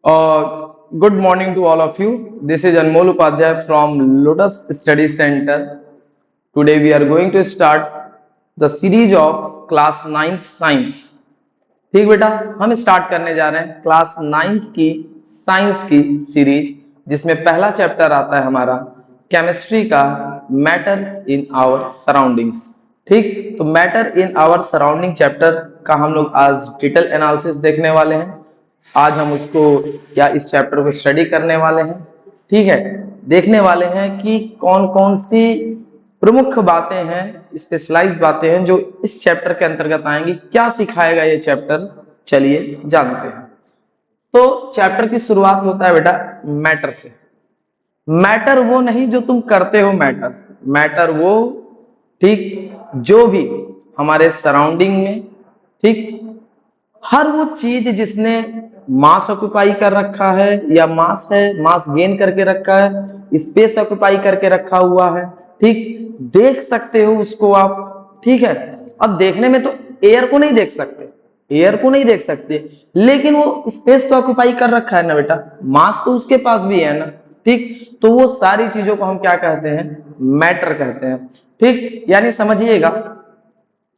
Good morning to all of you. This is Anmol Upadhyay from Lotus Study Center. Today we are going to start the series of class 9th science. ठीक बेटा, हम start करने जा रहे हैं class 9th की science की series, जिसमें पहला चैप्टर आता है हमारा केमिस्ट्री का मैटर इन आवर सराउंडिंग्स। ठीक, तो matter in our surrounding chapter का हम लोग आज डिटेल एनालिसिस देखने वाले हैं। आज हम उसको या इस चैप्टर को स्टडी करने वाले हैं। ठीक है, देखने वाले हैं कि कौन कौन सी प्रमुख बातें हैं, स्पेशलाइज बातें हैं जो इस चैप्टर के अंतर्गत आएंगी। क्या सिखाएगा ये चैप्टर, चलिए जानते हैं। तो चैप्टर की शुरुआत होता है बेटा मैटर से। मैटर वो नहीं जो तुम करते हो, मैटर वो, ठीक, जो भी हमारे सराउंडिंग में, ठीक, हर वो चीज जिसने मास ऑक्यूपाई कर रखा है या मास है, मास गेन करके रखा है, स्पेस ऑक्यूपाई करके रखा हुआ है। ठीक, देख सकते हो उसको आप। ठीक है, अब देखने में तो एयर को नहीं देख सकते, लेकिन वो स्पेस तो ऑक्यूपाई कर रखा है ना बेटा, मास तो उसके पास भी है ना। ठीक, तो वो सारी चीजों को हम क्या कहते हैं, मैटर कहते हैं। ठीक, यानी समझिएगा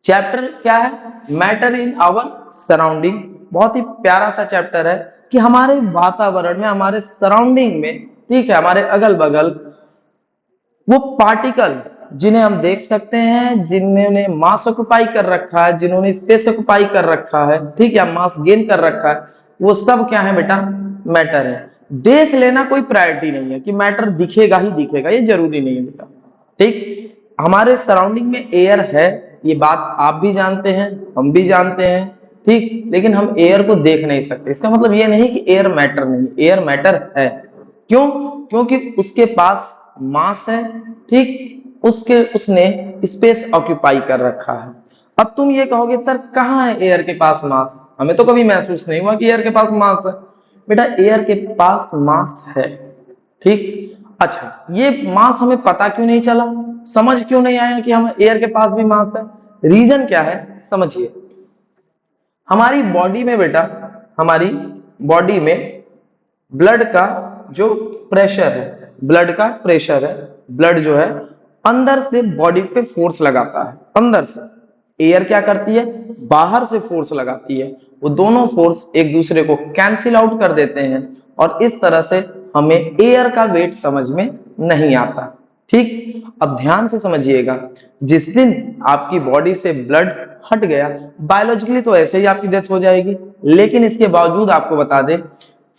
चैप्टर क्या है, मैटर इन आवर सराउंडिंग। बहुत ही प्यारा सा चैप्टर है कि हमारे वातावरण में, हमारे सराउंडिंग में, ठीक है, हमारे अगल बगल वो पार्टिकल जिन्हें हम देख सकते हैं, जिन्होंने मास ऑक्यूपाई कर रखा है, जिन्होंने स्पेस ऑक्यूपाई कर रखा है, ठीक है, मास गेन कर रखा है, वो सब क्या है बेटा, मैटर है। देख लेना कोई प्रायोरिटी नहीं है कि मैटर दिखेगा ही दिखेगा, ये जरूरी नहीं है बेटा। ठीक, हमारे सराउंडिंग में एयर है, ये बात आप भी जानते हैं, हम भी जानते हैं। ठीक, लेकिन हम एयर को देख नहीं सकते। इसका मतलब ये नहीं कि एयर मैटर नहीं, एयर मैटर है। क्यों? क्योंकि उसके पास मास है। ठीक, उसने स्पेस ऑक्यूपाई कर रखा है। अब तुम ये कहोगे सर कहाँ है एयर के पास मास, हमें तो कभी महसूस नहीं हुआ कि एयर के पास मास है। बेटा एयर के पास मास है। ठीक, अच्छा, ये मास हमें पता क्यों नहीं चला, समझ क्यों नहीं आया कि हम एयर के पास भी मास है? रीजन क्या है समझिए। हमारी बॉडी में बेटा, हमारी बॉडी में ब्लड का जो प्रेशर है, ब्लड जो है अंदर से बॉडी पे फोर्स लगाता है, अंदर से। एयर क्या करती है, बाहर से फोर्स लगाती है। वो दोनों फोर्स एक दूसरे को कैंसिल आउट कर देते हैं और इस तरह से हमें एयर का वेट समझ में नहीं आता। ठीक, अब ध्यान से समझिएगा, जिस दिन आपकी बॉडी से ब्लड हट गया, बायोलॉजिकली तो ऐसे ही आपकी डेथ हो जाएगी, लेकिन इसके बावजूद आपको बता दें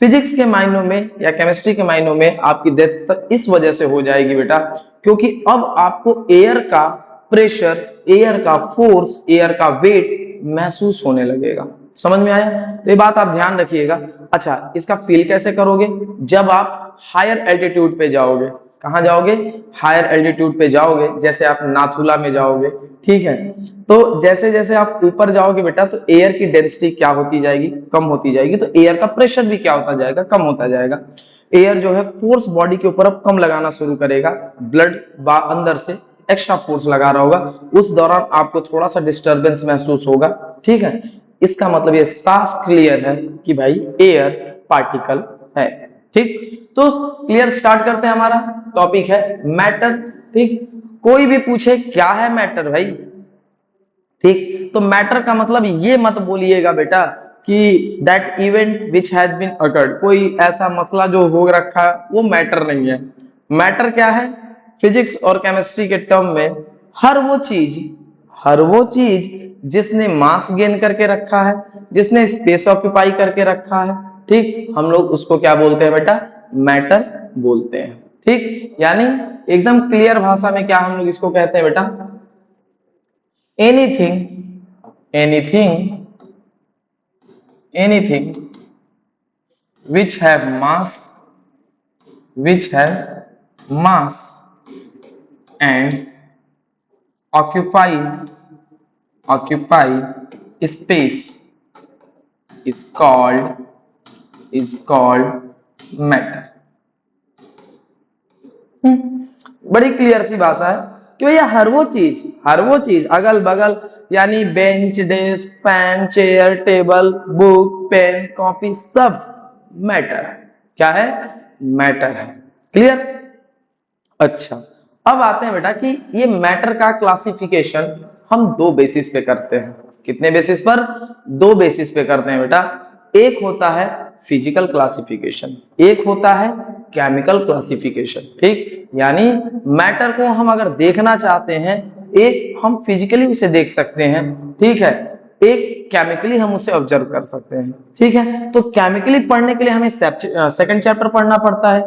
फिजिक्स के मायनों में या केमिस्ट्री के मायनों में आपकी डेथ तो इस वजह से हो जाएगी बेटा, क्योंकि अब आपको एयर का प्रेशर, एयर का फोर्स, एयर का वेट महसूस होने लगेगा। समझ में आया? तो ये बात आप ध्यान रखिएगा। अच्छा, इसका फील कैसे करोगे? जब आप हायर एल्टीट्यूड पे जाओगे। कहां जाओगे? हायर एल्टीट्यूड पे जाओगे, जैसे आप नाथुला में जाओगे। ठीक है, तो जैसे जैसे आप ऊपर जाओगे बेटा, तो एयर की डेंसिटी क्या होती जाएगी, कम होती जाएगी, तो एयर का प्रेशर भी क्या होता जाएगा, कम होता जाएगा। एयर जो है फोर्स बॉडी के ऊपर अब कम लगाना शुरू करेगा, ब्लड अंदर से एक्स्ट्रा फोर्स लगा रहा होगा, उस दौरान आपको थोड़ा सा डिस्टर्बेंस महसूस होगा। ठीक है, इसका मतलब ये साफ क्लियर है कि भाई एयर पार्टिकल है। ठीक, तो क्लियर, स्टार्ट करते हैं। हमारा टॉपिक है मैटर। ठीक, कोई भी पूछे क्या है मैटर भाई, ठीक, तो मैटर का मतलब ये मत बोलिएगा बेटा कि that event which has been occurred, कोई ऐसा मसला जो हो रखा वो मैटर नहीं है। मैटर क्या है? फिजिक्स और केमिस्ट्री के टर्म में हर वो चीज जिसने मास गेन करके रखा है, जिसने स्पेस ऑक्यूपाई करके रखा है, ठीक, हम लोग उसको क्या बोलते हैं बेटा, मैटर बोलते हैं। ठीक, यानी एकदम क्लियर भाषा में क्या हम लोग इसको कहते हैं बेटा, anything which have mass and occupy space is called matter। बड़ी क्लियर सी भाषा है कि भैया हर वो चीज अगल बगल, यानी bench, desk, fan, chair, table, book, pen, copy, सब मैटर। क्या है? मैटर है। क्लियर? अच्छा, अब आते हैं बेटा कि ये मैटर का क्लासिफिकेशन हम दो बेसिस पे करते हैं। कितने बेसिस पर? दो बेसिस पे करते हैं बेटा। एक होता है फिजिकल क्लासिफिकेशन, एक होता है केमिकल क्लासिफिकेशन। ठीक, यानी मैटर को हम अगर देखना चाहते हैं, एक हम फिजिकली उसे देख सकते हैं, ठीक है, एक केमिकली हम उसे ऑब्जर्व कर सकते हैं। ठीक है, तो केमिकली पढ़ने के लिए हमें सेकंड चैप्टर पढ़ना पड़ता है।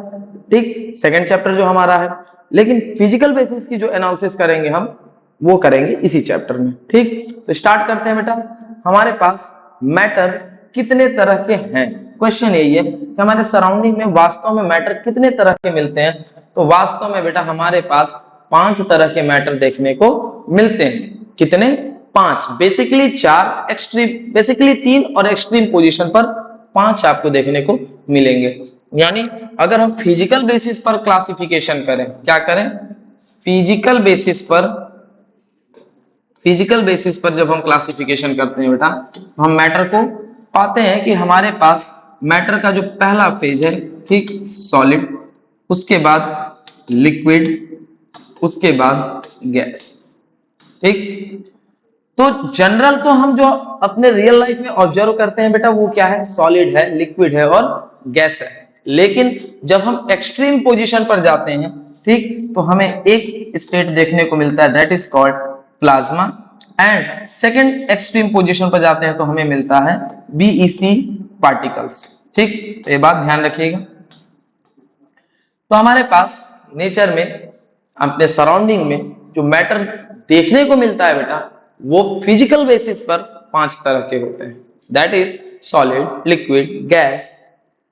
ठीक, सेकंड चैप्टर जो हमारा है, लेकिन फिजिकल बेसिस की जो एनालिसिस करेंगे हम, वो करेंगे इसी चैप्टर में। ठीक, तो स्टार्ट करते हैं बेटा। हमारे पास मैटर कितने तरह के हैं? क्वेश्चन यही है कि हमारे सराउंडिंग में वास्तव में मैटर कितने तरह के मिलते हैं। तो वास्तव में बेटा हमारे पास 5 तरह के मैटर देखने को मिलते हैं। कितने? 5। बेसिकली 4 एक्सट्रीम, बेसिकली 3 और एक्सट्रीम पोजीशन पर 5 आपको देखने को मिलेंगे। यानी अगर हम फिजिकल बेसिस पर क्लासिफिकेशन करें, क्या करें? फिजिकल बेसिस पर, फिजिकल बेसिस पर जब हम क्लासिफिकेशन करते हैं बेटा, हम मैटर को पाते हैं कि हमारे पास मैटर का जो पहला फेज है, ठीक, सॉलिड, उसके बाद लिक्विड, उसके बाद गैस। ठीक, तो जनरल तो हम जो अपने रियल लाइफ में ऑब्जर्व करते हैं बेटा, वो क्या है? सॉलिड है, लिक्विड है और गैस है। लेकिन जब हम एक्सट्रीम पोजीशन पर जाते हैं, ठीक, तो हमें एक स्टेट देखने को मिलता है, that is called plasma. And second extreme position पर जाते हैं तो हमें मिलता है बीईसी पार्टिकल्स। ठीक, तो ये बात ध्यान रखिएगा। तो हमारे पास नेचर में, अपने सराउंडिंग में जो मैटर देखने को मिलता है बेटा, वो फिजिकल बेसिस पर 5 तरह के होते हैं, that is solid, liquid, gas,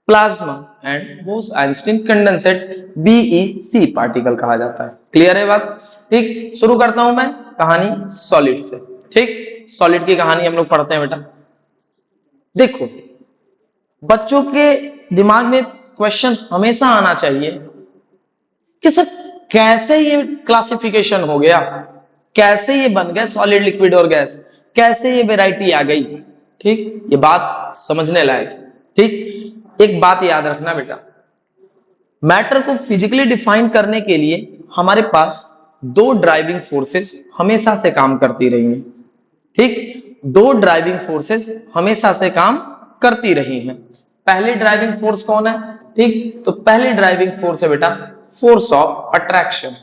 plasma and Bose-Einstein condensate, BEC particle कहा जाता है। क्लियर है बात? ठीक, शुरू करता हूं मैं कहानी सॉलिड से। ठीक, सॉलिड की कहानी हम लोग पढ़ते हैं बेटा। देखो, बच्चों के दिमाग में क्वेश्चन हमेशा आना चाहिए कि सर कैसे ये क्लासिफिकेशन हो गया, कैसे ये बन गया सॉलिड, लिक्विड और गैस, कैसे ये वैरायटी आ गई। ठीक, ये बात समझने लायक है। ठीक, एक बात याद रखना बेटा, मैटर को फिजिकली डिफाइन करने के लिए हमारे पास 2 ड्राइविंग फोर्सेस हमेशा से काम करती रही हैं। ठीक, 2 ड्राइविंग फोर्सेस हमेशा से काम करती रही हैं। पहली ड्राइविंग फोर्स कौन है? ठीक, तो पहली ड्राइविंग फोर्स है बेटा force of attraction.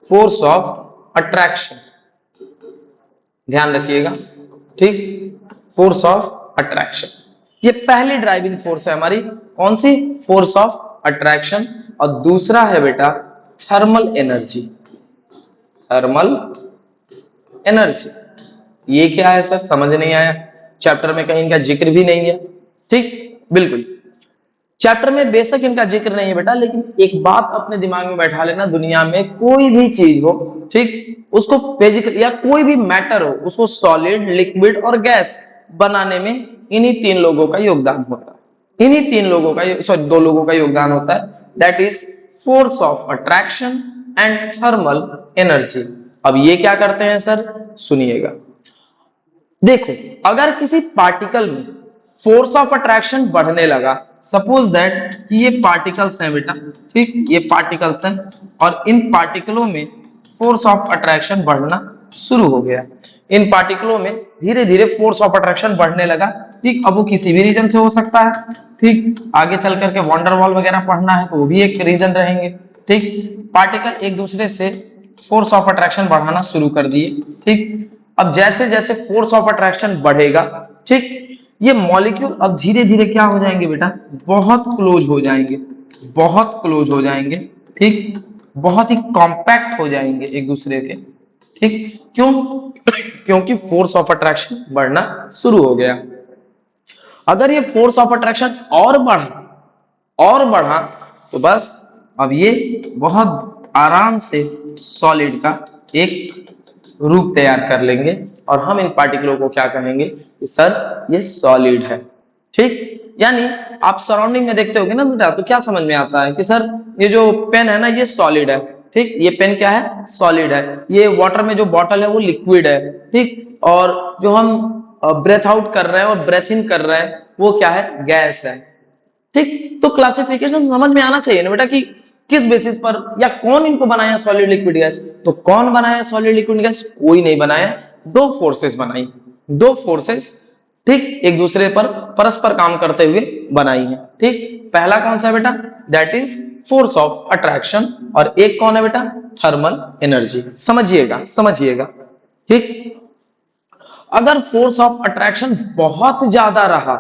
Force of attraction, ध्यान रखिएगा। ठीक, फोर्स ऑफ अट्रैक्शन, ये पहली ड्राइविंग फोर्स है हमारी। कौन सी? Force of attraction. और दूसरा है बेटा थर्मल एनर्जी। थर्मल एनर्जी, ये क्या है सर? समझ नहीं आया, चैप्टर में कहीं इनका जिक्र भी नहीं है। ठीक, बिल्कुल, चैप्टर में बेशक इनका जिक्र नहीं है बेटा, लेकिन एक बात अपने दिमाग में बैठा लेना, दुनिया में कोई भी चीज हो, ठीक, उसको फिजिकल या कोई भी मैटर हो, उसको सॉलिड, लिक्विड और गैस बनाने में इन्हीं 3 लोगों का योगदान होता है। इन्हीं 3 लोगों का, सॉरी 2 लोगों का योगदान होता है, that is force of attraction and thermal energy. अब ये क्या करते हैं सर? सुनिएगा। देखो, अगर किसी पार्टिकल में फोर्स ऑफ अट्रैक्शन बढ़ने लगा, सपोज दैट ये पार्टिकल्स हैं बेटा, ठीक, ये पार्टिकल्स हैं और इन पार्टिकलों में फोर्स ऑफ अट्रैक्शन बढ़ना शुरू हो गया। इन पार्टिकलों में धीरे धीरे फोर्स ऑफ अट्रैक्शन बढ़ने लगा। ठीक, अब वो किसी भी रीजन से हो सकता है। ठीक, आगे चल करके वंडरवॉल वगैरह पढ़ना है तो वो भी एक रीजन रहेंगे। ठीक, पार्टिकल एक दूसरे से फोर्स ऑफ अट्रैक्शन बढ़ाना शुरू कर दिए। ठीक, अब जैसे जैसे फोर्स ऑफ अट्रैक्शन बढ़ेगा, ठीक, ये मॉलिक्यूल अब धीरे धीरे क्या हो जाएंगे बेटा? बहुत क्लोज हो जाएंगे, बहुत क्लोज हो जाएंगे। ठीक, बहुत ही कॉम्पैक्ट हो जाएंगे एक दूसरे के। ठीक, क्यों? क्योंकि फोर्स ऑफ अट्रैक्शन बढ़ना शुरू हो गया। अगर ये फोर्स ऑफ अट्रैक्शन और बढ़ा तो बस अब ये बहुत आराम से सॉलिड का एक रूप तैयार कर लेंगे और हम इन पार्टिकलों को क्या कहेंगे कि सर ये सॉलिड है। ठीक, यानी आप सराउंडिंग में देखते होगे ना बेटा, तो क्या समझ में आता है कि सर ये जो पेन है ना, ये सॉलिड है। ठीक, ये पेन क्या है? सॉलिड है। ये वाटर में जो बॉटल है वो लिक्विड है। ठीक, और जो हम ब्रेथ आउट कर रहे हैं और ब्रेथ इन कर रहे हैं वो क्या है? गैस है। ठीक, तो क्लासिफिकेशन समझ में आना चाहिए ना बेटा कि किस बेसिस पर या कौन इनको बनाया सॉलिड लिक्विड गैस। तो कौन बनाया सॉलिड लिक्विड गैस? कोई नहीं बनाया, दो फोर्सेस बनाई, दो फोर्सेस, ठीक, एक दूसरे पर परस्पर काम करते हुए बनाई है। ठीक, पहला कौन सा बेटा? That is force of attraction, और एक कौन है बेटा? Thermal energy. समझिएगा समझिएगा। ठीक, अगर फोर्स ऑफ अट्रैक्शन बहुत ज्यादा रहा,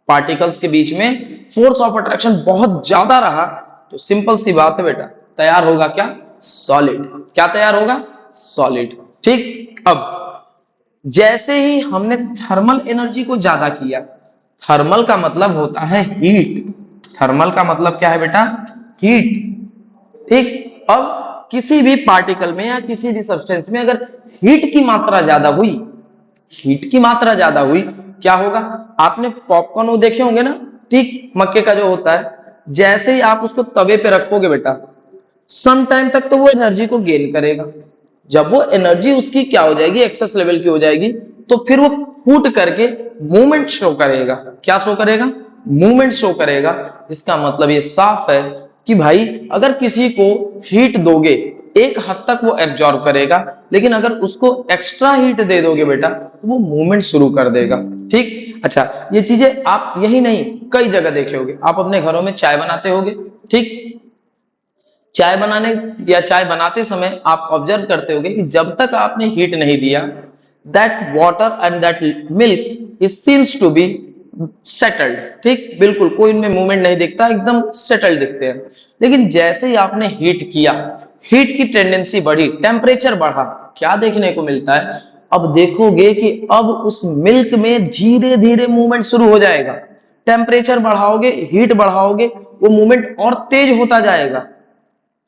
पार्टिकल्स के बीच में फोर्स ऑफ अट्रैक्शन बहुत ज्यादा रहा, तो सिंपल सी बात है बेटा, तैयार होगा क्या? सॉलिड। क्या तैयार होगा? सॉलिड। ठीक, अब जैसे ही हमने थर्मल एनर्जी को ज्यादा किया, थर्मल का मतलब होता है हीट, थर्मल का मतलब क्या है बेटा? हीट। ठीक, अब किसी भी पार्टिकल में या किसी भी सब्सटेंस में अगर हीट की मात्रा ज्यादा हुई, हीट की मात्रा ज्यादा हुई, क्या होगा? आपने पॉपकॉर्न वो देखे होंगे ना, ठीक, मक्के का जो होता है, जैसे ही आप उसको तवे पे रखोगे बेटा, सम टाइम तक तो वो एनर्जी को गेन करेगा, जब वो एनर्जी उसकी क्या हो जाएगी? एक्सेस लेवल की हो जाएगी, तो फिर वो फूट करके मूवमेंट शो करेगा। क्या शो करेगा? मूवमेंट शो करेगा। इसका मतलब ये साफ है कि भाई अगर किसी को हीट दोगे, एक हद तक वो एब्जॉर्ब करेगा, लेकिन अगर उसको एक्स्ट्रा हीट दे दोगे बेटा, तो वो मूवमेंट शुरू कर देगा। ठीक, अच्छा, ये चीजें आप यही नहीं कई जगह देखे होगे। आप अपने घरों में चाय बनाते होगे, ठीक, चाय बनाने या चाय बनाते समय आप ऑब्जर्व करते होगे कि जब तक आपने हीट नहीं दिया, that water and that milk is seems to be settled. ठीक, बिल्कुल कोई इनमें मूवमेंट नहीं दिखता, एकदम सेटल्ड दिखते हैं। लेकिन जैसे ही आपने हीट किया, हीट की टेंडेंसी बढ़ी, टेम्परेचर बढ़ा, क्या देखने को मिलता है? अब देखोगे कि अब उस मिल्क में धीरे धीरे मूवमेंट शुरू हो जाएगा। टेम्परेचर बढ़ाओगे, हीट बढ़ाओगे, वो मूवमेंट और तेज होता जाएगा।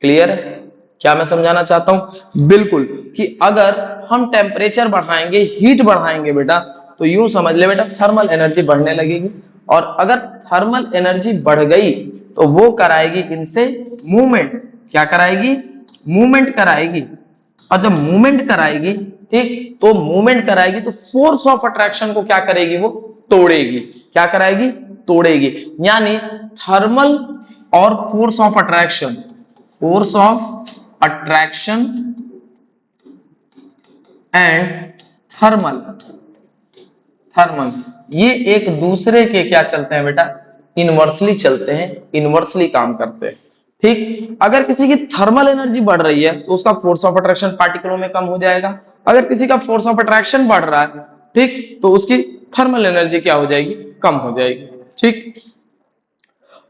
क्लियर है क्या मैं समझाना चाहता हूं? बिल्कुल, कि अगर हम टेम्परेचर बढ़ाएंगे, हीट बढ़ाएंगे बेटा, तो यूं समझ ले बेटा थर्मल एनर्जी बढ़ने लगेगी, और अगर थर्मल एनर्जी बढ़ गई तो वो कराएगी इनसे मूवमेंट। क्या कराएगी? मूवमेंट कराएगी। और जब मूवमेंट कराएगी, ठीक, तो मूवमेंट कराएगी तो फोर्स ऑफ अट्रैक्शन को क्या करेगी? वो तोड़ेगी। क्या कराएगी? तोड़ेगी। यानी थर्मल और force of attraction, force of attraction and thermal, thermal, ये एक दूसरे के क्या चलते हैं बेटा? इनवर्सली चलते हैं, इनवर्सली काम करते हैं। ठीक, अगर किसी की थर्मल एनर्जी बढ़ रही है तो उसका फोर्स ऑफ अट्रैक्शन पार्टिकलों में कम हो जाएगा। अगर किसी का फोर्स ऑफ अट्रैक्शन बढ़ रहा है, ठीक, तो उसकी थर्मल एनर्जी क्या हो जाएगी? कम हो जाएगी। ठीक,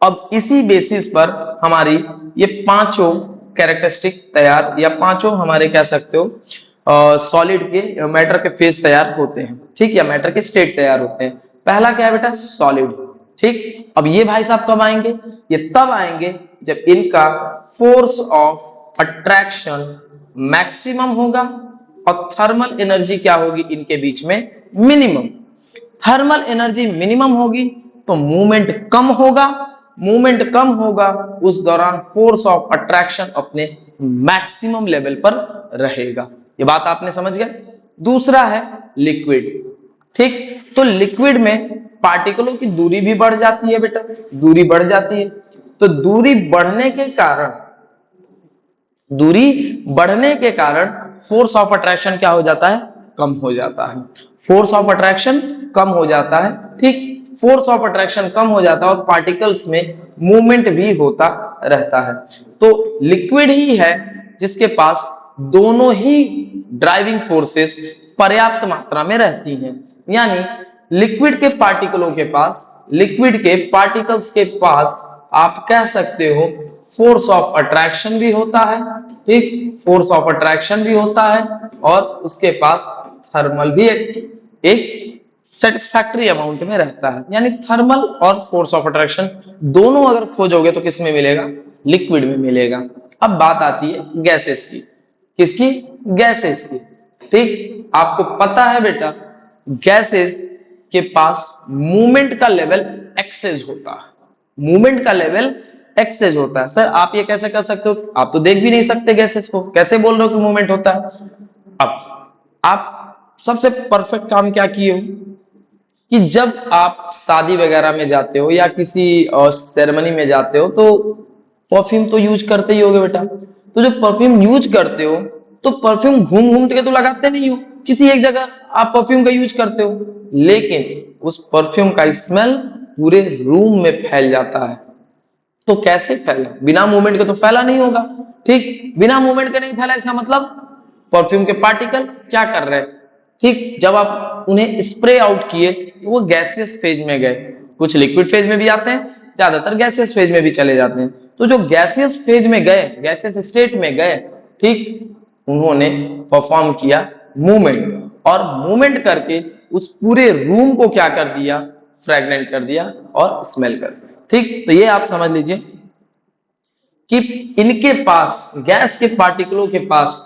अब इसी बेसिस पर हमारी ये पांचों कैरेक्टरिस्टिक तैयार, या पांचों हमारे कह सकते हो सॉलिड के मैटर के फेज तैयार होते हैं। ठीक, या मैटर के स्टेट तैयार होते हैं। पहला क्या है बेटा? सॉलिड। ठीक, अब ये भाई साहब कब आएंगे? ये तब आएंगे जब इनका फोर्स ऑफ अट्रैक्शन मैक्सिमम होगा और थर्मल एनर्जी क्या होगी इनके बीच में? मिनिमम। थर्मल एनर्जी मिनिमम होगी तो मूवमेंट कम होगा, मूवमेंट कम होगा, उस दौरान फोर्स ऑफ अट्रैक्शन अपने मैक्सिमम लेवल पर रहेगा। ये बात आपने समझ गए। दूसरा है लिक्विड। ठीक, तो लिक्विड में पार्टिकलों की दूरी भी बढ़ जाती है बेटा, दूरी बढ़ जाती है, तो दूरी बढ़ने के कारण, दूरी बढ़ने के कारण फोर्स ऑफ अट्रैक्शन क्या हो जाता है? कम हो जाता है। फोर्स ऑफ अट्रैक्शन कम हो जाता है। ठीक, फोर्स ऑफ अट्रैक्शन कम हो जाता है और पार्टिकल्स में मूवमेंट भी होता रहता है। तो लिक्विड ही है जिसके पास दोनों ही ड्राइविंग फोर्सेस पर्याप्त मात्रा में रहती हैं। यानी लिक्विड के पार्टिकलों के पास, लिक्विड के पार्टिकल्स के पास आप कह सकते हो फोर्स ऑफ अट्रैक्शन भी होता है। ठीक, फोर्स ऑफ अट्रैक्शन भी होता है और उसके पास थर्मल भी एक सेटिस्फैक्टरी अमाउंट में रहता है। यानी थर्मल और फोर्स ऑफ अट्रैक्शन दोनों अगर खोजोगे तो किस में मिलेगा? लिक्विड में मिलेगा। अब बात आती है गैसेस की। किसकी? गैसेस की। ठीक, आपको पता है बेटा गैसेस के पास मूवमेंट का लेवल एक्सेस होता है, मूवमेंट का लेवल एक्सेस होता है। सर आप ये कैसे कर सकते हो? आप तो देख भी नहीं सकते गैसेस को, कैसे बोल रहे हो कि मूवमेंट होता है? अब आप सबसे परफेक्ट काम क्या किए हो? कि जब आप शादी वगैरह में जाते हो या किसी सेरेमनी में जाते हो तो परफ्यूम तो यूज करते ही होगे बेटा। तो जो परफ्यूम यूज करते हो तो परफ्यूम घूम घूम के तो लगाते नहीं हो, किसी एक जगह आप परफ्यूम का यूज करते हो, लेकिन उस परफ्यूम का स्मेल पूरे रूम में फैल जाता है। तो कैसे फैला? बिना मूवमेंट के तो फैला नहीं होगा। ठीक, बिना मूवमेंट के नहीं फैला, इसका मतलब परफ्यूम के पार्टिकल क्या कर रहे हैं? ठीक, जब आप उन्हें स्प्रे आउट किए तो वो गैसियस फेज में गए, कुछ लिक्विड फेज में भी आते हैं, ज्यादातर गैसियस फेज में भी चले जाते हैं। तो जो गैसियस फेज में गए, गैसियस स्टेट में गए, ठीक, उन्होंने परफॉर्म किया मूवमेंट, और मूवमेंट करके उस पूरे रूम को क्या कर दिया? फ्रेगनेंट कर दिया और स्मेल कर दिया। ठीक, तो ये आप समझ लीजिए कि इनके पास, गैस के पार्टिकलों के पास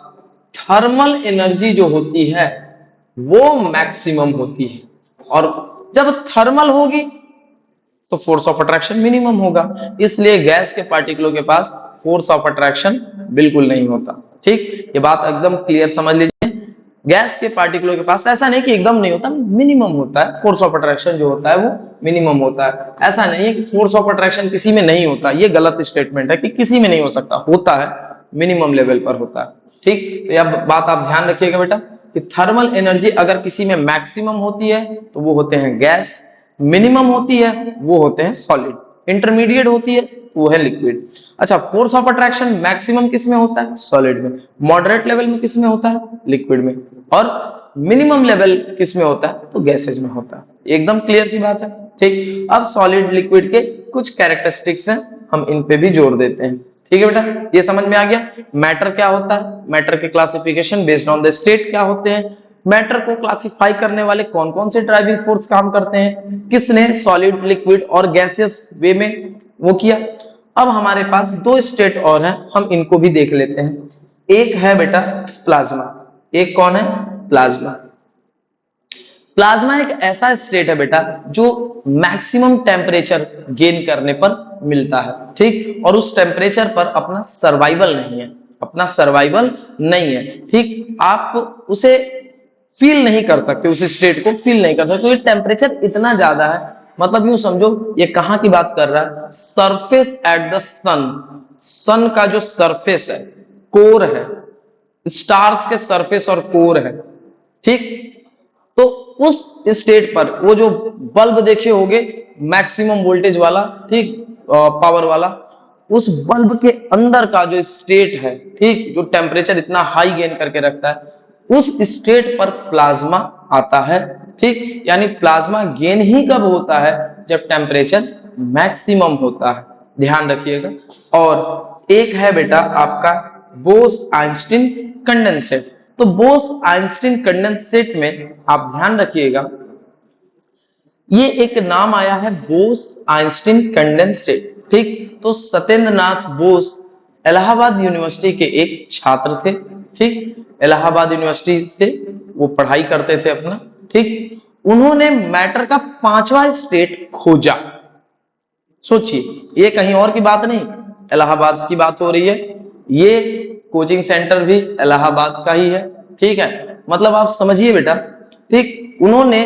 थर्मल एनर्जी जो होती है वो मैक्सिमम होती है, और जब थर्मल होगी तो फोर्स ऑफ अट्रैक्शन मिनिमम होगा। इसलिए गैस के पार्टिकलों के पास फोर्स ऑफ अट्रैक्शन बिल्कुल नहीं होता। ठीक, ये बात एकदम क्लियर समझ लीजिए। गैस के पार्टिकलों के पास ऐसा नहीं कि एकदम नहीं होता, मिनिमम होता है। फोर्स ऑफ अट्रैक्शन जो होता है वो मिनिमम होता है। ऐसा नहीं है कि फोर्स ऑफ अट्रैक्शन किसी में नहीं होता, ये गलत स्टेटमेंट है कि किसी में नहीं हो सकता, होता है, मिनिमम लेवल पर होता है। ठीक, तो यह बात आप ध्यान रखिएगा बेटा कि थर्मल एनर्जी अगर किसी में मैक्सिमम होती है तो वो होते हैं गैस, मिनिमम होती है वो होते हैं सॉलिड, इंटरमीडिएट होती है वो है लिक्विड। अच्छा, फोर्स ऑफ अट्रैक्शन मैक्सिमम किस में होता है? सॉलिड में। मॉडरेट लेवल में किस में होता है? लिक्विड में। और मिनिमम लेवल किस में होता है? तो गैसेज में होता है। एकदम क्लियर सी बात है। ठीक, अब सॉलिड लिक्विड के कुछ कैरेक्टरिस्टिक्स हैं, हम इन पे भी जोर देते हैं। ठीक है बेटा, ये समझ में आ गया। मैटर क्या होता है, मैटर के classification based on the state क्या होते हैं, मैटर को क्लासिफाई करने वाले कौन कौन से ड्राइविंग फोर्स काम करते हैं, किसने सॉलिड, लिक्विड और गैसियस वे में वो किया। अब हमारे पास दो स्टेट और हैं, हम इनको भी देख लेते हैं। एक है बेटा प्लाज्मा। एक कौन है? प्लाज्मा। प्लाज्मा एक ऐसा स्टेट है बेटा जो मैक्सिमम टेम्परेचर गेन करने पर मिलता है। ठीक, और उस टेम्परेचर पर अपना सर्वाइवल नहीं है, अपना सर्वाइवल नहीं है। ठीक, आप उसे फील नहीं कर सकते, उस स्टेट को फील नहीं कर सकते, क्योंकि टेम्परेचर इतना ज्यादा है। मतलब यूं समझो, ये कहां की बात कर रहा है? सरफेस एट द सन, सन का जो सरफेस है, कोर है, स्टार्स के सरफेस और कोर है। ठीक, तो उस स्टेट पर वो जो बल्ब देखे होंगे मैक्सिमम वोल्टेज वाला, ठीक, पावर वाला, उस बल्ब के अंदर का जो स्टेट है, ठीक, जो टेम्परेचर इतना हाई गेन करके रखता है, उस स्टेट पर प्लाज्मा आता है। ठीक, यानी प्लाज्मा गेन ही कब होता है? जब टेम्परेचर मैक्सिमम होता है, ध्यान रखिएगा। और एक है बेटा आपका बोस आइंस्टीन कंडेंसेट। तो बोस आइंस्टीन कंडेंसेट में आप ध्यान रखिएगा, ये एक नाम आया है बोस आइंस्टीन कंडेंसेट। ठीक, तो सत्येंद्र नाथ बोस इलाहाबाद यूनिवर्सिटी के एक छात्र थे। ठीक, इलाहाबाद यूनिवर्सिटी से वो पढ़ाई करते थे अपना। ठीक, उन्होंने मैटर का पांचवा स्टेट खोजा। सोचिए, ये कहीं और की बात नहीं, इलाहाबाद की बात हो रही है। ये कोचिंग सेंटर भी इलाहाबाद का ही है। ठीक है, मतलब आप समझिए बेटा। ठीक, उन्होंने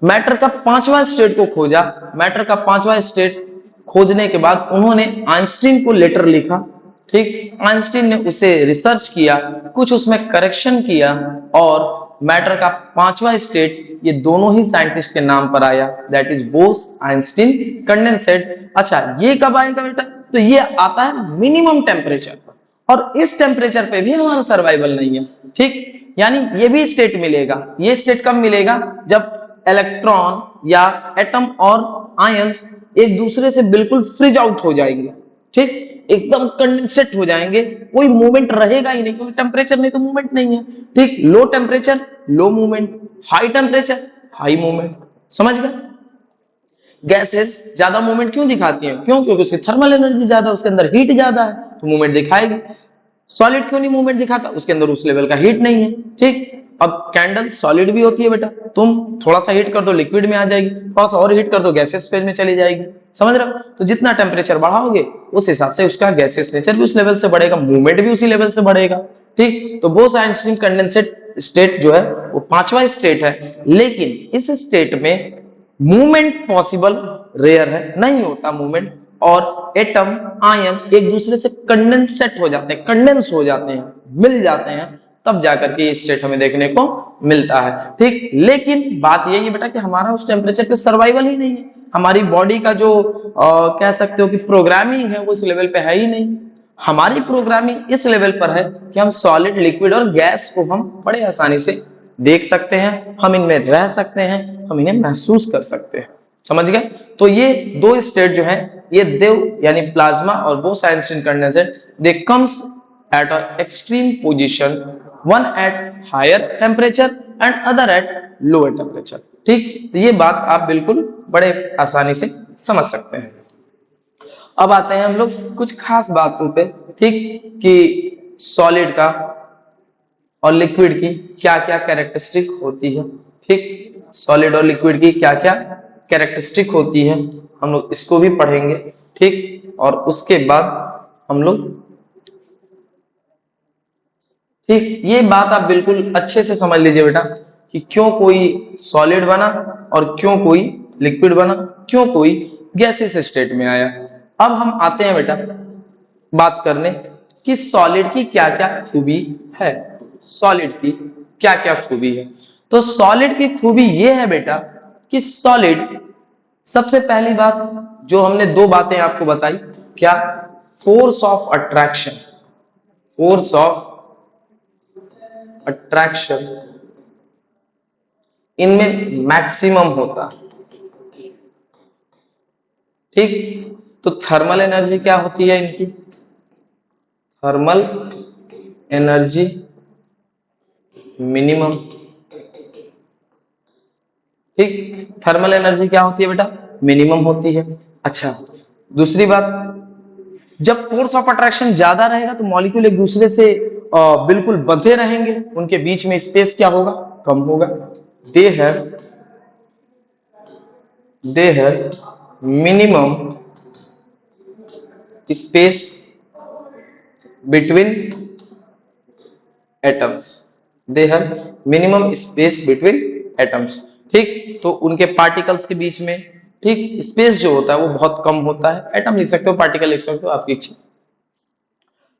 मैटर का पांचवा स्टेट को खोजा। मैटर का पांचवा स्टेट खोजने के बाद उन्होंने आइंस्टीन को लेटर लिखा। ठीक, आइंस्टीन ने उसे रिसर्च किया, कुछ उसमें करेक्शन किया, और मैटर का पांचवा स्टेट ये दोनों ही साइंटिस्ट के नाम पर आया, that is Bose Einstein condensate. अच्छा, ये कब आएगा बेटा? तो ये आता है मिनिमम टेम्परेचर पर, और इस टेम्परेचर पे भी हमारा सर्वाइवल नहीं है। ठीक, यानी ये भी स्टेट मिलेगा। ये स्टेट कब मिलेगा? जब इलेक्ट्रॉन या एटम और आयंस एक दूसरे से बिल्कुल फ्रीज आउट हो जाएंगे। ठीक, एकदम कंडेंसेट हो जाएंगे, कोई मूवमेंट रहेगा ही नहीं, क्योंकि टेम्परेचर नहीं तो मूवमेंट नहीं है। ठीक, low temperature low movement, high temperature high movement. समझ गए? गैसेस ज्यादा मूवमेंट क्यों दिखाती हैं? क्यों? क्योंकि उसकी थर्मल एनर्जी ज्यादा, उसके अंदर हीट ज्यादा है, तो मूवमेंट दिखाएगी। सॉलिड क्यों नहीं मूवमेंट दिखाता? उसके अंदर उस लेवल का हीट नहीं है। ठीक, अब कैंडल सॉलिड भी होती है बेटा, तुम थोड़ा सा हीट कर दो लिक्विड में आ जाएगी, थोड़ा सा और हीट कर दो गैसेस फेज में चली जाएगी। समझ रहे हो? तो जितना टेम्परेचर बढ़ाओगे उस हिसाब से उसका गैसियस नेचर भी उस लेवल से बढ़ेगा, मूवमेंट भी उसी लेवल से बढ़ेगा। ठीक, तो बोस-आइंस्टीन कंडेंसेट स्टेट जो है वो पांचवा स्टेट है, लेकिन इस स्टेट में मूवमेंट पॉसिबल रेयर है, नहीं होता मूवमेंट, और एटम आयन एक दूसरे से कंडेंसेट हो जाते हैं, कंडेंस हो जाते हैं, मिल जाते हैं, तब जाकर के ये स्टेट हमें देखने को मिलता है। ठीक, लेकिन बात यही है बेटा कि हमारा उस टेम्परेचर पे सर्वाइवल ही नहीं है, हमारी बॉडी का जो कह सकते हो कि प्रोग्रामिंग है वो इस लेवल पे है ही नहीं। हमारी प्रोग्रामिंग इस लेवल पर है कि हम सॉलिड, लिक्विड और गैस को हम बड़े आसानी से देख सकते हैं, हम इनमें रह सकते हैं, हम इन्हें महसूस कर सकते हैं। समझ गए? तो ये दो स्टेट जो है, ये देव यानी प्लाज्मा और Bose-Einstein condensate, they comes at an extreme position, one at higher temperature and other at lower temperature। ठीक, तो ये बात आप बिल्कुल बड़े आसानी से समझ सकते हैं। अब आते हैं हम लोग कुछ खास बातों पे, ठीक, कि सॉलिड का और लिक्विड की क्या क्या कैरेक्टरिस्टिक होती है। ठीक, सॉलिड और लिक्विड की क्या क्या कैरेक्टरिस्टिक होती है, हम लोग इसको भी पढ़ेंगे। ठीक, और उसके बाद हम लोग, ठीक, ये बात आप बिल्कुल अच्छे से समझ लीजिए बेटा कि क्यों कोई सॉलिड बना और क्यों कोई लिक्विड बना, क्यों कोई गैसियस स्टेट में आया। अब हम आते हैं बेटा बात करने कि सॉलिड की क्या क्या खूबी है, सॉलिड की क्या क्या खूबी है। तो सॉलिड की खूबी ये है बेटा कि सॉलिड, सबसे पहली बात जो हमने दो बातें आपको बताई, क्या, force of attraction, force of attraction इनमें मैक्सिमम होता। ठीक, तो थर्मल एनर्जी क्या होती है इनकी, थर्मल एनर्जी मिनिमम। ठीक, थर्मल एनर्जी क्या होती है बेटा, मिनिमम होती है। अच्छा, दूसरी बात, जब फोर्स ऑफ अट्रैक्शन ज्यादा रहेगा तो मॉलिक्यूल एक दूसरे से बिल्कुल बंधे रहेंगे, उनके बीच में स्पेस क्या होगा, कम होगा। They have minimum space between atoms, they have minimum space between atoms. ठीक, तो उनके पार्टिकल्स के बीच में, ठीक, स्पेस जो होता है वो बहुत कम होता है। एटम लिख सकते हो, पार्टिकल लिख सकते हो, आपकी इच्छा।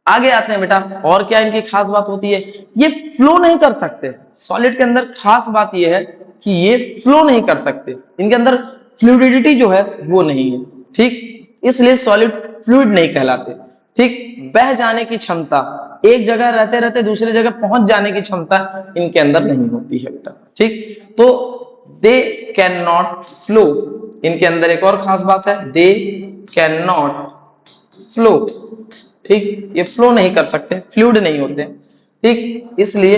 आगे आते हैं बेटा, और क्या इनकी खास बात होती है, ये फ्लो नहीं कर सकते। सॉलिड के अंदर खास बात ये है कि ये फ्लो नहीं कर सकते, इनके अंदर फ्लूइडिटी जो है वो नहीं है। ठीक, इसलिए सॉलिड फ्लूइड नहीं कहलाते। ठीक, बह जाने की क्षमता, एक जगह रहते रहते दूसरे जगह पहुंच जाने की क्षमता इनके अंदर नहीं होती है बेटा। ठीक, तो दे कैन नॉट फ्लो, इनके अंदर एक और खास बात है, दे कैन नॉट फ्लो। ठीक, ये फ्लो नहीं कर सकते, फ्लूइड नहीं होते। ठीक, इसलिए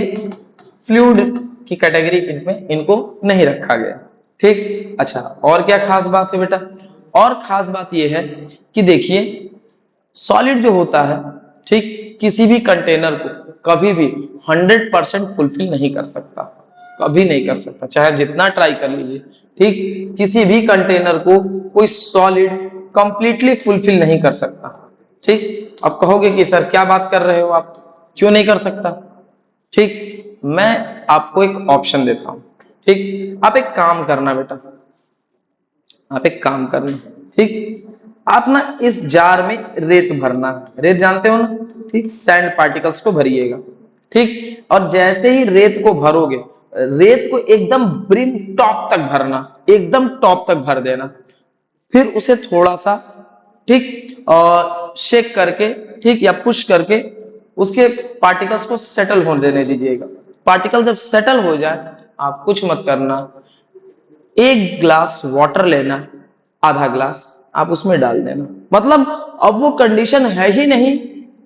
फ्लूइड की कैटेगरी इनमें इनको नहीं रखा गया। ठीक, अच्छा, और क्या खास बात है बेटा, और खास बात ये है कि देखिए सॉलिड जो होता है, ठीक, किसी भी कंटेनर को कभी भी 100% फुलफिल नहीं कर सकता, कभी नहीं कर सकता, चाहे आप जितना ट्राई कर लीजिए। ठीक, किसी भी कंटेनर को कोई सॉलिड कंप्लीटली फुलफिल नहीं कर सकता। ठीक, अब कहोगे कि सर क्या बात कर रहे हो आप, क्यों नहीं कर सकता। ठीक, मैं आपको एक ऑप्शन देता हूं। ठीक, आप एक काम करना बेटा, आप एक काम करना, ठीक, आप ना इस जार में रेत भरना, रेत जानते हो ना, ठीक, सैंड पार्टिकल्स को भरिएगा। ठीक, और जैसे ही रेत को भरोगे, रेत को एकदम ब्रिम टॉप तक भरना, एकदम टॉप तक भर देना, फिर उसे थोड़ा सा, ठीक, शेक करके, ठीक, या पुश करके उसके पार्टिकल्स को सेटल होने देने दीजिएगा। पार्टिकल जब सेटल हो जाए, आप कुछ मत करना, एक ग्लास वाटर लेना, आधा ग्लास आप उसमें डाल देना। मतलब अब वो कंडीशन है ही नहीं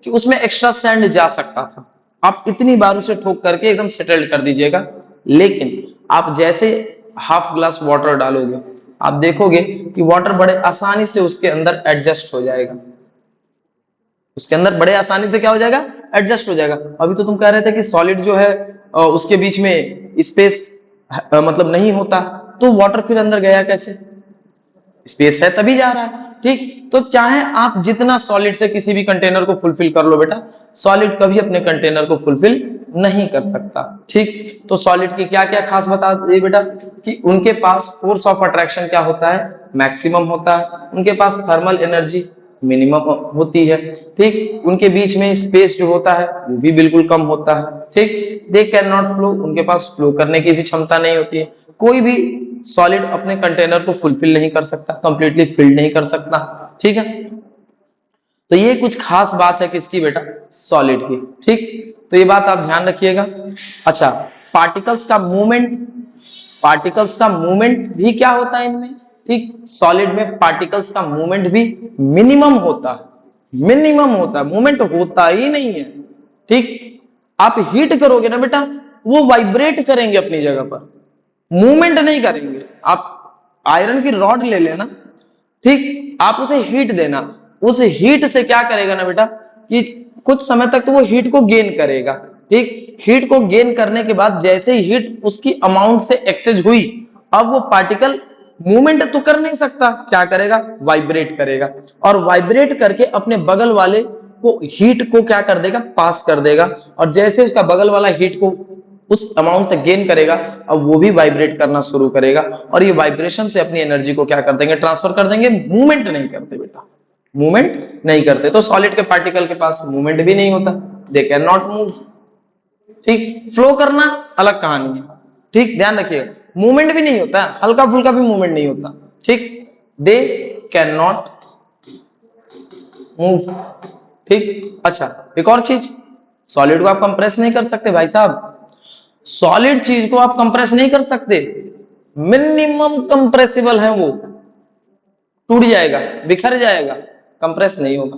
कि उसमें एक्स्ट्रा सैंड जा सकता था, आप इतनी बार उसे ठोक करके एकदम सेटल्ड कर दीजिएगा। लेकिन आप जैसे हाफ ग्लास वाटर डालोगे, आप देखोगे कि वाटर बड़े आसानी से उसके अंदर एडजस्ट हो जाएगा, उसके अंदर बड़े आसानी से क्या हो जाएगा, एडजस्ट हो जाएगा। अभी तो तुम कह रहे थे कि सॉलिड जो है उसके बीच में स्पेस मतलब नहीं होता, तो वाटर फिर अंदर गया कैसे, स्पेस है तभी जा रहा है। ठीक, तो चाहे आप जितना सॉलिड से किसी भी कंटेनर को फुलफिल कर लो बेटा, सॉलिड कभी अपने कंटेनर को फुलफिल नहीं कर सकता। ठीक, तो सॉलिड की क्या क्या खास बता दिए बेटा, कि उनके पास फोर्स ऑफ अट्रैक्शन क्या होता है, मैक्सिमम होता है। उनके पास थर्मल एनर्जी मिनिमम होती है। ठीक, उनके बीच में स्पेस जो होता है वो भी बिल्कुल कम होता है। ठीक, दे कैन नॉट फ्लो, उनके पास फ्लो करने की भी क्षमता नहीं होती है। कोई भी सॉलिड अपने कंटेनर को फुलफिल नहीं कर सकता, कंप्लीटली फिल नहीं कर सकता। ठीक है, तो ये कुछ खास बात है किसकी बेटा, सॉलिड की। ठीक, तो ये बात आप ध्यान रखिएगा। अच्छा, पार्टिकल्स का मूवमेंट, पार्टिकल्स का मूवमेंट भी क्या होता है इनमें, ठीक, सॉलिड में पार्टिकल्स का मूवमेंट भी मिनिमम होता है, मिनिमम होता है, मूवमेंट होता ही नहीं है। ठीक, आप हीट करोगे ना बेटा, वो वाइब्रेट करेंगे अपनी जगह पर, मूवमेंट नहीं करेंगे। आप आयरन की रॉड ले लेना, ठीक, आप उसे हीट देना, उस हीट से क्या करेगा ना बेटा, कि कुछ समय तक तो वो हीट को गेन करेगा। ठीक, हीट को गेन करने के बाद जैसे ही हीट उसकी अमाउंट से एक्सेज हुई, अब वो पार्टिकल मूवमेंट तो कर नहीं सकता, क्या करेगा, वाइब्रेट करेगा, और वाइब्रेट करके अपने बगल वाले को हीट को क्या कर देगा, पास कर देगा। और जैसे उसका बगल वाला हीट को उस अमाउंट तक गेन करेगा, अब वो भी वाइब्रेट करना शुरू करेगा, और ये वाइब्रेशन से अपनी एनर्जी को क्या कर देंगे, ट्रांसफर कर देंगे। मूवमेंट नहीं करते बेटा, मूवमेंट नहीं करते। तो सॉलिड के पार्टिकल के पास मूवमेंट भी नहीं होता, दे कैन नॉट मूव। ठीक, फ्लो करना अलग कहानी है। ठीक, ध्यान रखिएगा, मूवमेंट भी नहीं होता, हल्का फुल्का भी मूवमेंट नहीं होता। ठीक, दे कैन नॉट मूव। ठीक, अच्छा, एक और चीज, सॉलिड को आप कंप्रेस नहीं कर सकते भाई साहब, सॉलिड चीज को आप कंप्रेस नहीं कर सकते, मिनिमम कंप्रेसिबल है वो, टूट जाएगा, बिखर जाएगा, कंप्रेस नहीं होगा।